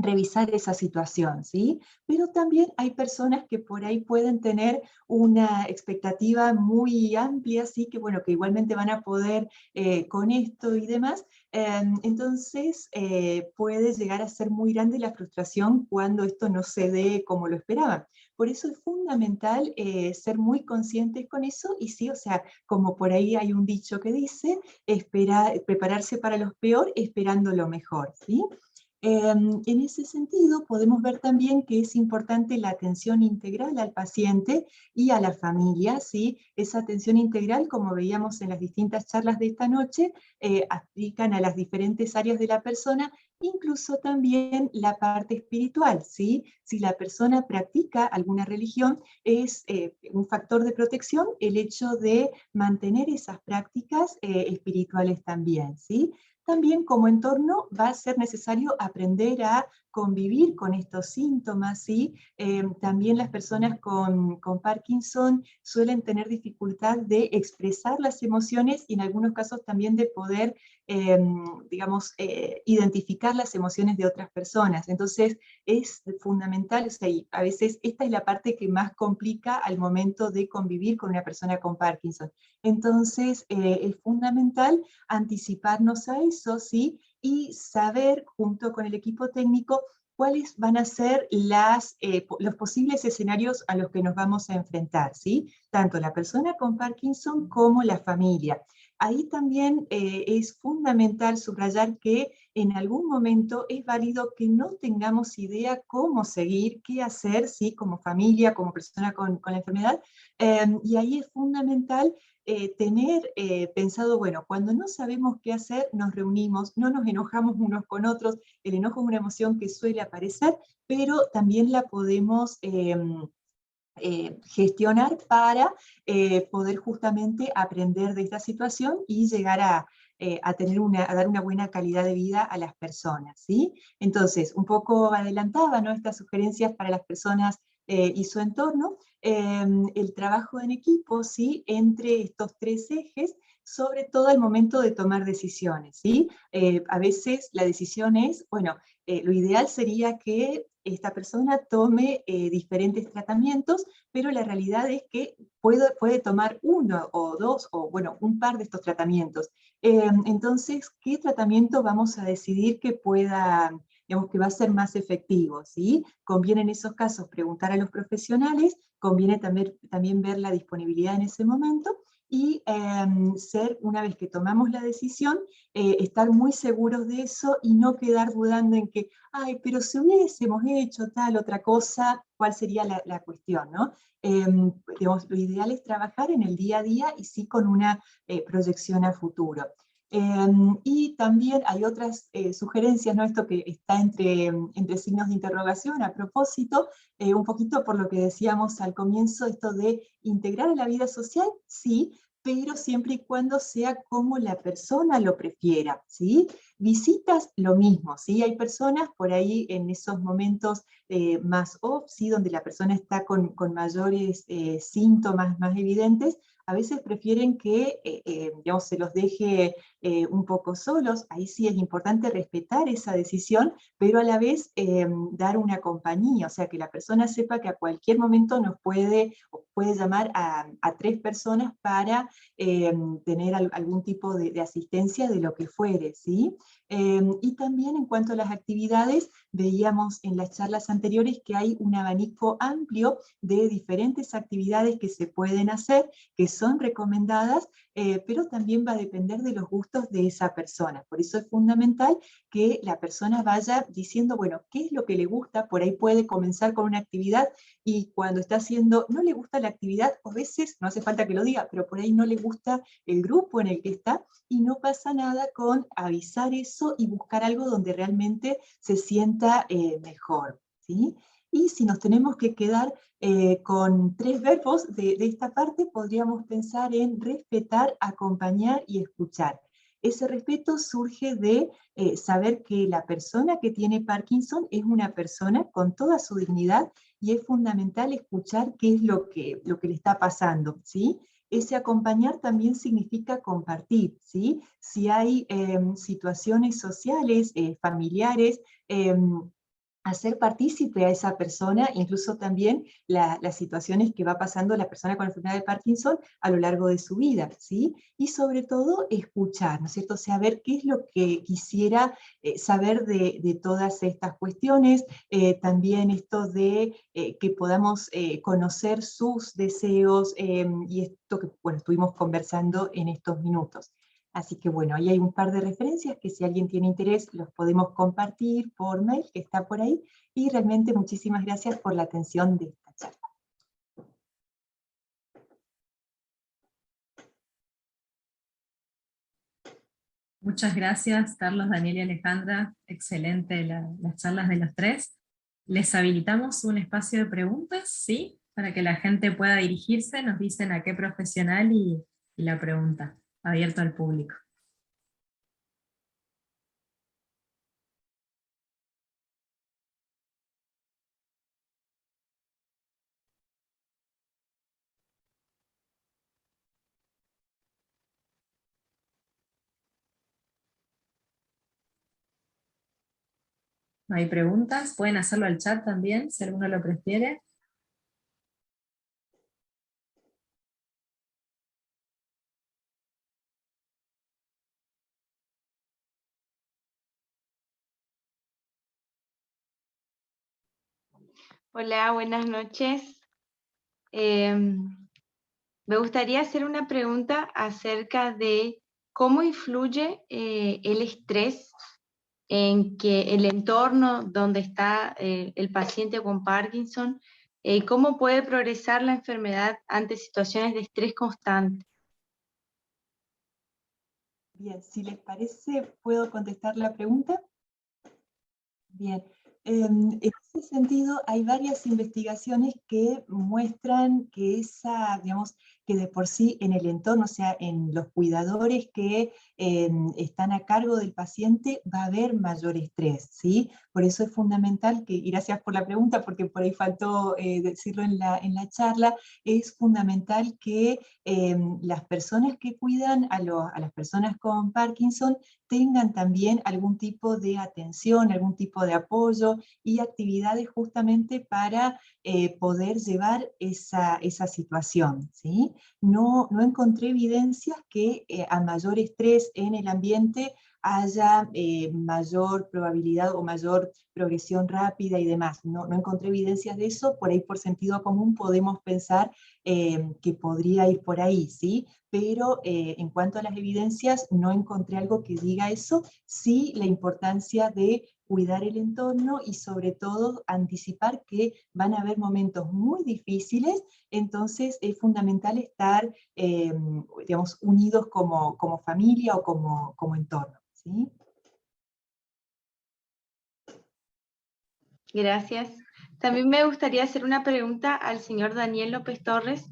revisar esa situación, ¿sí? Pero también hay personas que por ahí pueden tener una expectativa muy amplia, ¿sí? Que bueno, que igualmente van a poder con esto y demás, entonces puede llegar a ser muy grande la frustración cuando esto no se dé como lo esperaban. Por eso es fundamental ser muy conscientes con eso y sí, o sea, como por ahí hay un dicho que dice, prepararse para lo peor esperando lo mejor, ¿sí? En ese sentido, podemos ver también que es importante la atención integral al paciente y a la familia, ¿sí? Esa atención integral, como veíamos en las distintas charlas de esta noche, aplican a las diferentes áreas de la persona, incluso también la parte espiritual, ¿sí? Si la persona practica alguna religión, es un factor de protección el hecho de mantener esas prácticas espirituales también, ¿sí? También como entorno va a ser necesario aprender a convivir con estos síntomas, ¿sí? También las personas con Parkinson suelen tener dificultad de expresar las emociones y en algunos casos también de poder, digamos, identificar las emociones de otras personas. Entonces es fundamental, o sea, y a veces esta es la parte que más complica al momento de convivir con una persona con Parkinson. Entonces es fundamental anticiparnos a eso, ¿sí? Y saber, junto con el equipo técnico, cuáles van a ser los posibles escenarios a los que nos vamos a enfrentar, ¿sí? Tanto la persona con Parkinson como la familia. Ahí también es fundamental subrayar que en algún momento es válido que no tengamos idea cómo seguir, qué hacer, ¿sí? Como familia, como persona con la enfermedad, y ahí es fundamental tener pensado, bueno, cuando no sabemos qué hacer, nos reunimos, no nos enojamos unos con otros, el enojo es una emoción que suele aparecer, pero también la podemos gestionar para poder justamente aprender de esta situación y llegar a dar una buena calidad de vida a las personas, ¿sí? Entonces, un poco adelantaba, ¿no?, estas sugerencias para las personas y su entorno, el trabajo en equipo, ¿sí?, entre estos tres ejes, sobre todo al momento de tomar decisiones, ¿sí? A veces la decisión es, bueno, lo ideal sería que esta persona tome diferentes tratamientos, pero la realidad es que puede tomar uno o dos, o bueno, un par de estos tratamientos. Entonces, ¿qué tratamiento vamos a decidir que pueda, digamos, que va a ser más efectivo, ¿sí? Conviene en esos casos preguntar a los profesionales, conviene también ver la disponibilidad en ese momento, y una vez que tomamos la decisión, estar muy seguros de eso y no quedar dudando en que, ay, pero si hubiésemos hecho tal otra cosa, ¿cuál sería la cuestión, no? Digamos, lo ideal es trabajar en el día a día y sí con una proyección a futuro. Y también hay otras sugerencias, ¿no? Esto que está entre signos de interrogación a propósito, un poquito por lo que decíamos al comienzo, esto de integrar a la vida social, sí, pero siempre y cuando sea como la persona lo prefiera, ¿sí? Visitas, lo mismo, ¿sí? Hay personas por ahí en esos momentos más off, ¿sí?, donde la persona está con mayores síntomas más evidentes, a veces prefieren que, digamos, se los deje un poco solos. Ahí sí es importante respetar esa decisión, pero a la vez dar una compañía, o sea, que la persona sepa que a cualquier momento nos puede llamar a tres personas para tener algún tipo de asistencia de lo que fuere, ¿sí? Y también en cuanto a las actividades, veíamos en las charlas anteriores que hay un abanico amplio de diferentes actividades que se pueden hacer, que son recomendadas, pero también va a depender de los gustos de esa persona. Por eso es fundamental que la persona vaya diciendo, bueno, qué es lo que le gusta. Por ahí puede comenzar con una actividad y cuando está haciendo, no le gusta la actividad, o a veces, no hace falta que lo diga, pero por ahí no le gusta el grupo en el que está, y no pasa nada con avisar eso y buscar algo donde realmente se sienta mejor, ¿sí? Y si nos tenemos que quedar con tres verbos de esta parte, podríamos pensar en respetar, acompañar y escuchar. Ese respeto surge de saber que la persona que tiene Parkinson es una persona con toda su dignidad y es fundamental escuchar qué es lo que le está pasando, ¿sí? Ese acompañar también significa compartir, ¿sí? Si hay situaciones sociales, familiares, hacer partícipe a esa persona, incluso también las situaciones que va pasando la persona con la enfermedad de Parkinson a lo largo de su vida, ¿sí? Y sobre todo escuchar, ¿no es cierto? O sea, ver qué es lo que quisiera saber de todas estas cuestiones, también esto de que podamos conocer sus deseos y esto que, bueno, estuvimos conversando en estos minutos. Así que bueno, ahí hay un par de referencias que si alguien tiene interés los podemos compartir por mail, que está por ahí, y realmente muchísimas gracias por la atención de esta charla. Muchas gracias, Carlos, Daniel y Alejandra. Excelente las charlas de los tres. Les habilitamos un espacio de preguntas, ¿sí? Para que la gente pueda dirigirse, nos dicen a qué profesional y la pregunta, abierto al público. ¿No hay preguntas? Pueden hacerlo al chat también, si alguno lo prefiere. Hola, buenas noches. Me gustaría hacer una pregunta acerca de cómo influye el estrés en que el entorno donde está el paciente con Parkinson, cómo puede progresar la enfermedad ante situaciones de estrés constante. Bien, si les parece, ¿puedo contestar la pregunta? Bien, en ese sentido hay varias investigaciones que muestran que digamos, que de por sí en el entorno, o sea, en los cuidadores que están a cargo del paciente, va a haber mayor estrés, ¿sí? Por eso es fundamental que, y gracias por la pregunta, porque por ahí faltó decirlo en la charla, es fundamental que las personas que cuidan a las personas con Parkinson tengan también algún tipo de atención, algún tipo de apoyo y actividades justamente para poder llevar esa situación, ¿sí? No encontré evidencias que a mayor estrés en el ambiente haya mayor probabilidad o mayor progresión rápida y demás. No encontré evidencias de eso, por ahí por sentido común podemos pensar que podría ir por ahí, ¿sí? Pero en cuanto a las evidencias no encontré algo que diga eso, sí la importancia de cuidar el entorno y sobre todo anticipar que van a haber momentos muy difíciles, entonces es fundamental estar, digamos, unidos como familia o como entorno, ¿sí? Gracias. También me gustaría hacer una pregunta al señor Daniel López Torres.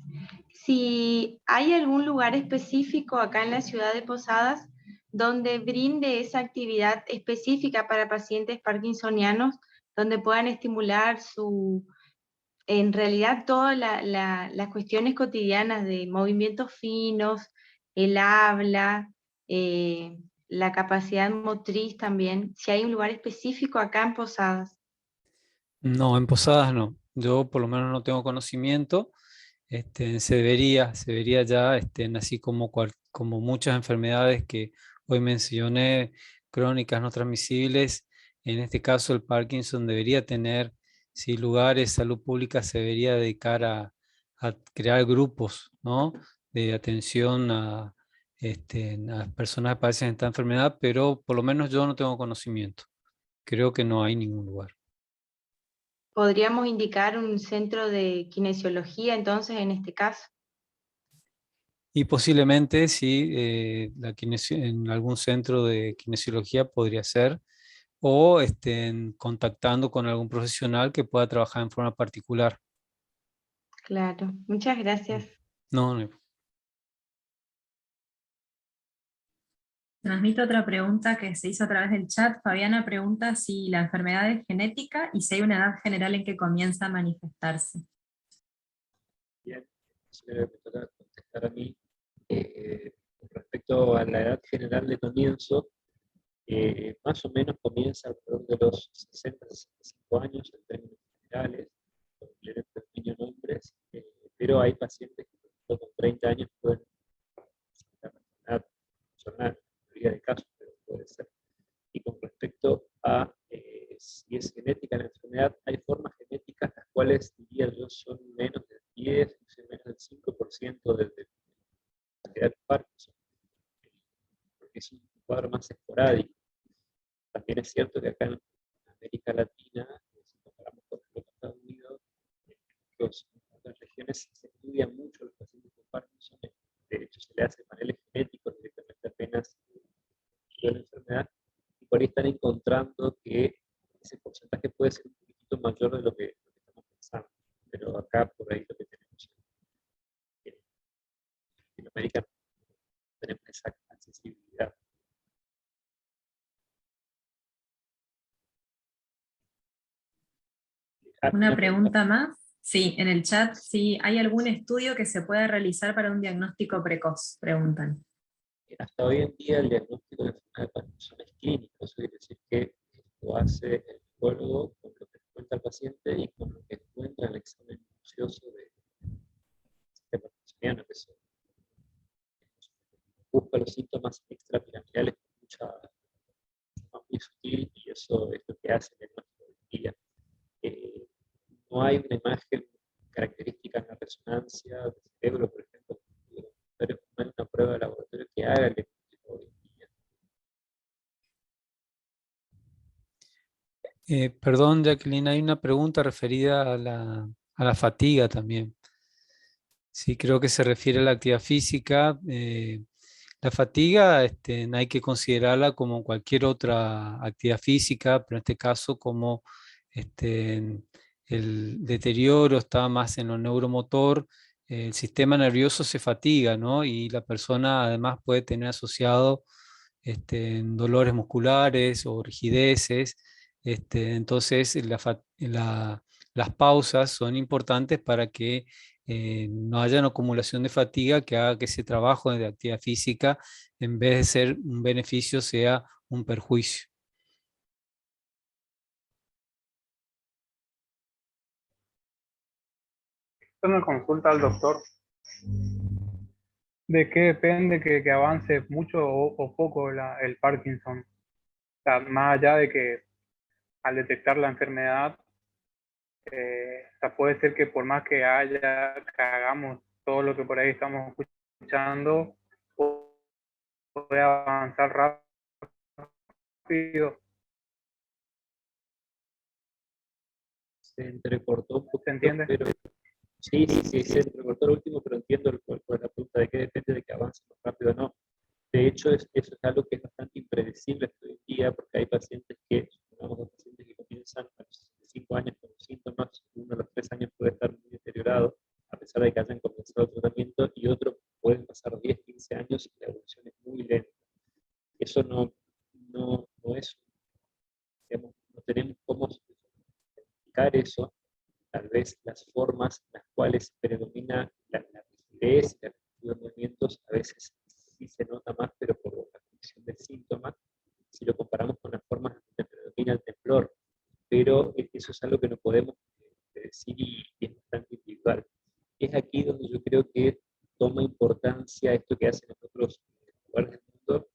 Si hay algún lugar específico acá en la ciudad de Posadas donde brinde esa actividad específica para pacientes parkinsonianos, donde puedan estimular en realidad todas las cuestiones cotidianas de movimientos finos, el habla, la capacidad motriz también, si hay un lugar específico acá en Posadas. No, en Posadas no. Yo por lo menos no tengo conocimiento. Se debería ya, así como muchas enfermedades que hoy mencioné, crónicas no transmisibles, en este caso el Parkinson debería tener, si lugares, salud pública se debería dedicar a crear grupos, ¿no? De atención a las personas que padecen esta enfermedad, pero por lo menos yo no tengo conocimiento. Creo que no hay ningún lugar. Podríamos indicar un centro de kinesiología entonces en este caso. Y posiblemente sí, en algún centro de kinesiología podría ser, o contactando con algún profesional que pueda trabajar en forma particular. Claro, muchas gracias. No. Transmito otra pregunta que se hizo a través del chat. Fabiana pregunta si la enfermedad es genética y si hay una edad general en que comienza a manifestarse. Bien, me toca contestar a mí. Respecto a la edad general de comienzo, más o menos comienza alrededor de los 60-65 años en términos generales, con pleno predominio en hombres, pero hay pacientes que por ejemplo, con 30 años pueden presentar enfermedad personal, en la mayoría de casos, pero puede ser. Y con respecto a si es genética la enfermedad, hay formas genéticas las cuales, diría yo, son menos del 10, menos del 5% de la enfermedad de Parkinson. también es cierto que acá en América Latina, si comparamos con los Estados Unidos, en otras regiones se estudia mucho los pacientes con Parkinson. De hecho, se le hacen paneles genéticos directamente apenas de la enfermedad, y por ahí están encontrando que ese porcentaje puede ser un poquito mayor de lo que estamos pensando. Pero acá, por ahí, lo que tenemos en Latinoamérica, no tenemos esa accesibilidad. Una pregunta más. Sí, en el chat, sí, ¿hay algún estudio que se pueda realizar para un diagnóstico precoz? Preguntan. Hasta hoy en día el diagnóstico de enfermedad de Parkinson es clínico, eso quiere decir que lo hace el psicólogo con lo que cuenta el paciente y con lo que encuentra en el examen minucioso del sistema parkinsoniano, que se busca los síntomas extrapiramidales con mucha más muy sutil, y eso es lo que hace el diagnóstico del día. No hay una imagen característica en la resonancia del cerebro, por ejemplo, pero no hay una prueba de laboratorio que haga el diagnóstico hoy en día. Perdón, Jacqueline, hay una pregunta referida a la fatiga también. Sí, creo que se refiere a la actividad física. La fatiga hay que considerarla como cualquier otra actividad física, pero en este caso como el deterioro está más en lo neuromotor, el sistema nervioso se fatiga, ¿no? Y la persona además puede tener asociado dolores musculares o rigideces. Entonces las pausas son importantes para que no haya una acumulación de fatiga que haga que ese trabajo de actividad física, en vez de ser un beneficio, sea un perjuicio. Una consulta al doctor. ¿De qué depende que avance mucho o poco el Parkinson? O sea, más allá de que al detectar la enfermedad, o sea, puede ser que por más que hagamos todo lo que por ahí estamos escuchando, puede avanzar rápido. Se entrecortó un poquito, ¿Se entiende? pero sí, se entrecortó lo último, pero entiendo la pregunta de qué depende de que avance más rápido o no. De hecho, eso es algo que es bastante impredecible hoy en día, porque hay pacientes pacientes que comienzan a los 5 años con los síntomas, uno a los 3 años puede estar muy deteriorado, a pesar de que hayan comenzado el tratamiento, y otros pueden pasar 10, 15 años y la evolución es muy lenta. Eso no es, digamos, no tenemos cómo explicar eso. Tal vez las formas en las cuales predomina la rigidez y la actitud de movimientos a veces sí se nota más, pero por la condición del síntoma, si lo comparamos con las formas donde predomina el temblor. Pero eso es algo que no podemos decir y es bastante individual. Es aquí donde yo creo que toma importancia esto que hacen en otros lugares del mundo.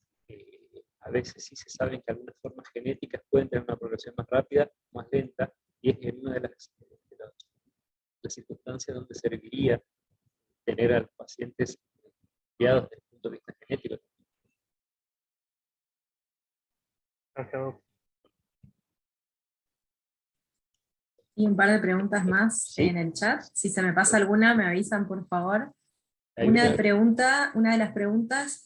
A veces sí se sabe que algunas formas genéticas pueden tener una progresión más rápida, más lenta, y es en una de las circunstancias donde serviría tener a los pacientes estudiados desde el punto de vista genético. Gracias. Y un par de preguntas más en el chat. Si se me pasa alguna, me avisan, por favor. Una de las preguntas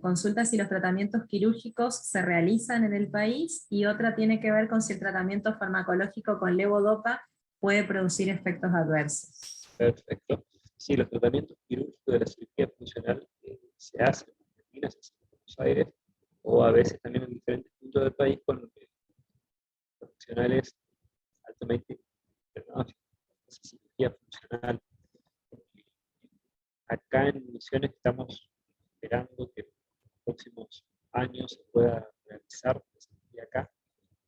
consulta si los tratamientos quirúrgicos se realizan en el país, y otra tiene que ver con si el tratamiento farmacológico con levodopa puede producir efectos adversos. Perfecto. Sí, los tratamientos quirúrgicos de la cirugía funcional se hacen en Argentina, se hacen en Buenos Aires, o a veces también en diferentes puntos del país con profesionales altamente entrenados en cirugía funcional. Acá en Misiones estamos esperando que en los próximos años se pueda realizar la cirugía acá.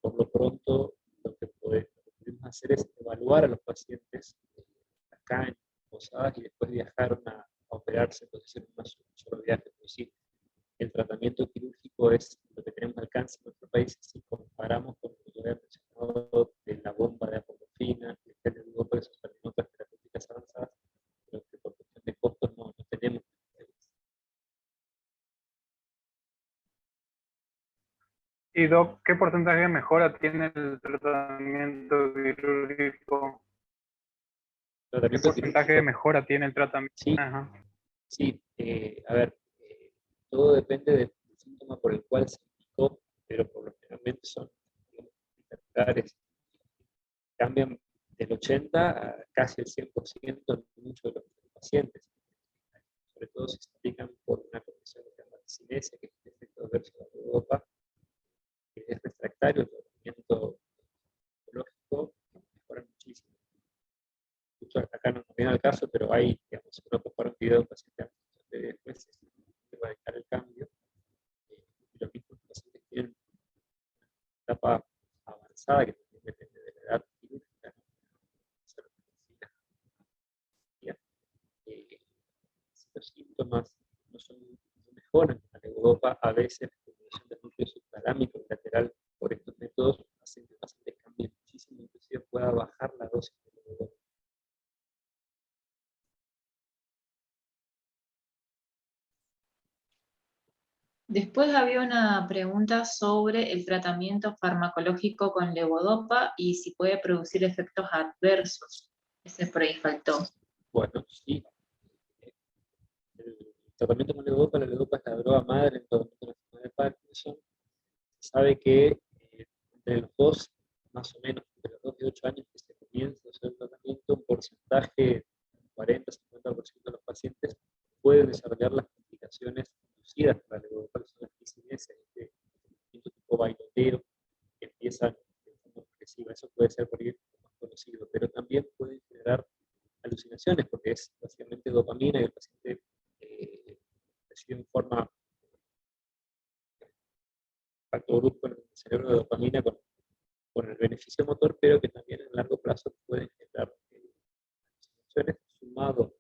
Por lo pronto, lo que podemos hacer es evaluar a los pacientes acá en Posadas y después viajaron a operarse, entonces en un solo viaje. Pero sí, el tratamiento quirúrgico es lo que tenemos alcance en nuestro país si comparamos con lo que yo había mencionado de la bomba de apomorfina, el grupo de otras terapéuticas avanzadas, pero que por cuestión de costos no tenemos. Y Doc, ¿qué porcentaje de mejora tiene el tratamiento quirúrgico? ¿Qué Tratamiento porcentaje de quirúrgico, mejora tiene el tratamiento? sí, Ajá. sí, a ver, todo depende del síntoma por el cual se indicó, pero por lo generalmente son, digamos, espectaculares. Cambian del 80 a casi el 100% en muchos de los pacientes, sobre todo si se aplican por una condición que se llama cinesia, que es el efecto adverso de la levodopa, que es refractario al tratamiento oncológico, mejora muchísimo. Justo acá no viene al caso, pero hay, digamos, uno compara un video de un paciente antes y después, es radical el cambio. Y lo mismo, los pacientes tienen una etapa avanzada, que también depende de la edad quirúrgica, ¿no? Si los síntomas no mejoran con la levodopa, a veces la estimulación del núcleo subtalámico y lateral por estos métodos hacen que el paciente cambie muchísimo, inclusive pueda bajar la dosis de levodopa. Después había una pregunta sobre el tratamiento farmacológico con levodopa y si puede producir efectos adversos. Ese por ahí faltó. Bueno, sí. El tratamiento con levodopa, la levodopa es la droga madre en el tratamiento de la enfermedad de Parkinson. Se sabe que entre los dos, más o menos, entre los 2 y 8 años que se comienza a hacer el tratamiento, un porcentaje, 40-50% de los pacientes pueden desarrollar las complicaciones inducidas por la levodopa, que son las discinesias, este tipo bailoteo, que empiezan de forma progresiva. Eso puede ser por ahí más conocido, pero también pueden generar alucinaciones, porque es básicamente dopamina y el paciente recibe en forma impacto brusco en el cerebro de dopamina con el beneficio motor, pero que también en largo plazo pueden generar alucinaciones, sumado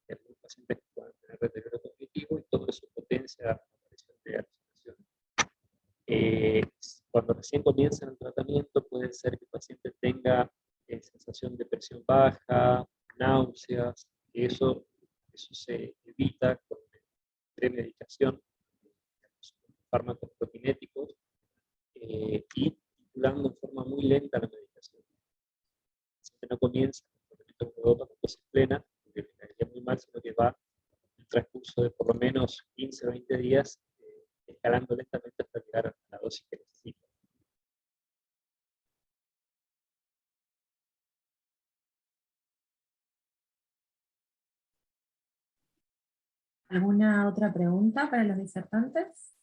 a algunos pacientes que puedan tener deterioro cognitivo, y todo eso potencia la aparición de alucinaciones. Cuando recién comienzan el tratamiento, puede ser que el paciente tenga sensación de presión baja, náuseas, que eso se evita con premedicación, fármacos prokinéticos, y titulando en forma muy lenta la medicación. El paciente no comienza con el tratamiento con levodopa con dosis plena, porque le caería muy mal, sino que va en el transcurso de por lo menos 15 o 20 días, escalando lentamente hasta llegar a la dosis que necesita. ¿Alguna otra pregunta para los disertantes?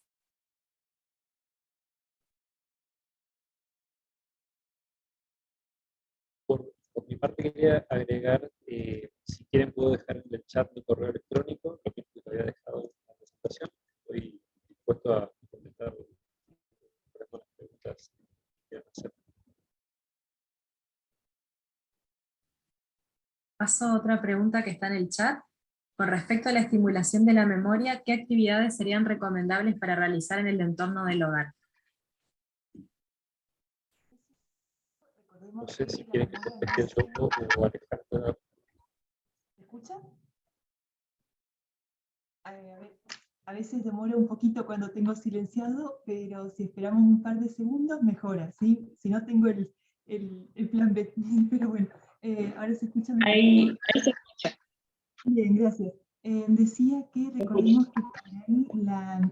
Por mi parte quería agregar, si quieren puedo dejar en el chat mi correo electrónico, lo que les había dejado en la presentación. Estoy dispuesto a contestar las preguntas que quieran hacer. Paso a otra pregunta que está en el chat. Con respecto a la estimulación de la memoria, ¿qué actividades serían recomendables para realizar en el entorno del hogar? No sé si quieren que conteste yo o Alejandra. ¿Se escucha? A veces demora un poquito cuando tengo silenciado, pero si esperamos un par de segundos, mejora, ¿sí? Si no, tengo el plan B, pero bueno, ahora se escucha mejor. Ahí se escucha. Bien, gracias. Decía que recordemos que por ahí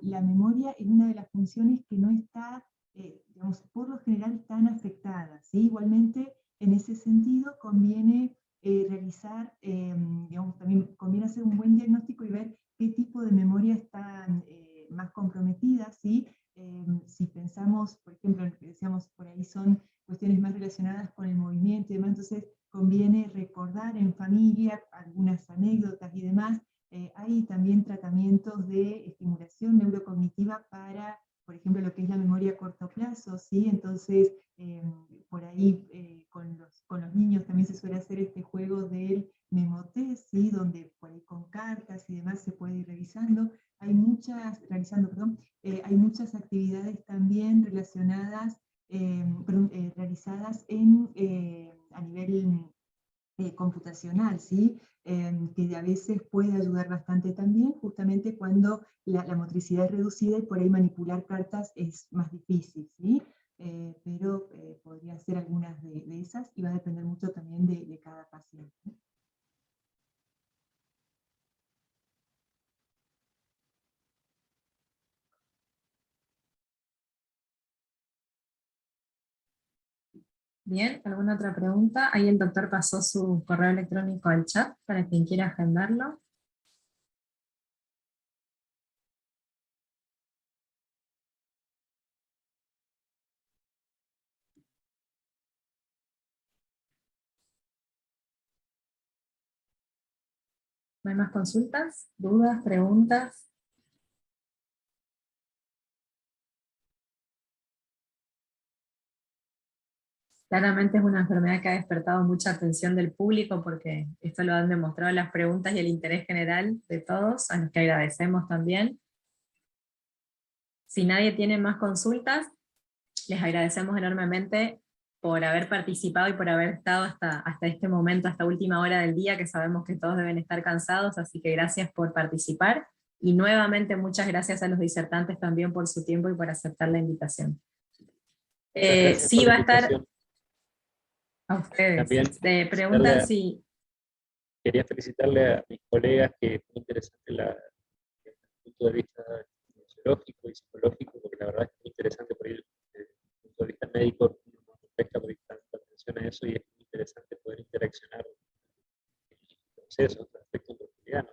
la memoria es una de las funciones que no está, digamos, por lo general tan afectada, ¿sí? Igualmente, en ese sentido, conviene realizar, digamos, también conviene hacer un buen diagnóstico y ver qué tipo de memoria están más comprometidas, ¿sí? Si pensamos, por ejemplo, lo que decíamos por ahí son cuestiones más relacionadas con el movimiento y demás, entonces conviene recordar en familia algunas anécdotas y demás. Hay también tratamientos de estimulación neurocognitiva para, por ejemplo, lo que es la memoria a corto plazo, ¿sí? Entonces, por ahí con los niños también se suele hacer este juego del memotest, ¿sí? Donde por ahí con cartas y demás se puede ir revisando. Hay muchas actividades también relacionadas, realizadas a nivel computacional, ¿sí? Que a veces puede ayudar bastante también, justamente cuando la motricidad es reducida y por ahí manipular cartas es más difícil, ¿sí? Pero podría ser algunas de esas y va a depender mucho también de cada paciente. Bien, ¿alguna otra pregunta? Ahí el doctor pasó su correo electrónico al chat para quien quiera agendarlo. ¿No hay más consultas? ¿Dudas? ¿Preguntas? Claramente es una enfermedad que ha despertado mucha atención del público porque esto lo han demostrado las preguntas y el interés general de todos, a los que agradecemos también. Si nadie tiene más consultas, les agradecemos enormemente por haber participado y por haber estado hasta este momento, hasta última hora del día, que sabemos que todos deben estar cansados, así que gracias por participar. Y nuevamente muchas gracias a los disertantes también por su tiempo y por aceptar la invitación. Gracias Sí, por la va a estar invitación. a ustedes. También Te preguntan si... quería felicitarle a mis colegas, que es muy interesante desde el punto de vista sociológico y psicológico, porque la verdad es muy interesante por ello, desde el punto de vista médico, uno no presta tanta atención a eso y es muy interesante poder interaccionar en el proceso, en aspectos en profundidad, ¿no?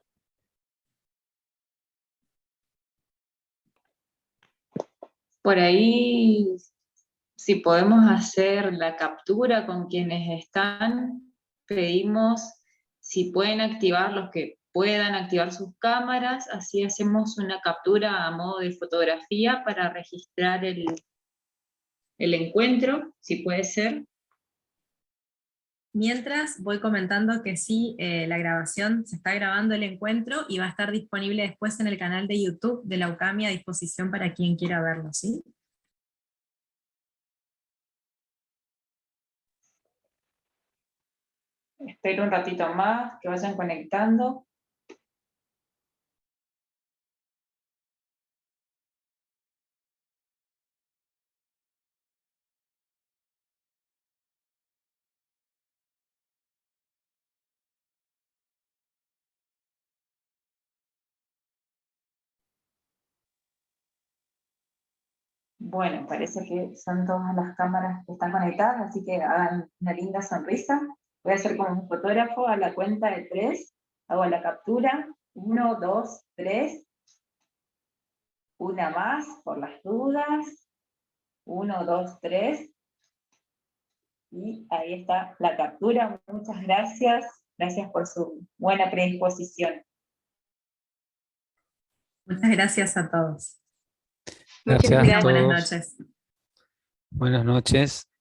Por ahí, si podemos hacer la captura con quienes están, pedimos si pueden activar, los que puedan activar sus cámaras, así hacemos una captura a modo de fotografía para registrar el encuentro, si puede ser. Mientras voy comentando que sí, la grabación, se está grabando el encuentro y va a estar disponible después en el canal de YouTube de la UCAMI a disposición para quien quiera verlo, ¿sí? Espero un ratito más, que vayan conectando. Bueno, parece que son todas las cámaras que están conectadas, así que hagan una linda sonrisa. Voy a hacer como un fotógrafo a la cuenta de 3. Hago la captura. 1, 2, 3. Una más, por las dudas. 1, 2, 3. Y ahí está la captura. Muchas gracias. Gracias por su buena predisposición. Muchas gracias a todos. Gracias a Tengan buenas todos. noches. Buenas noches.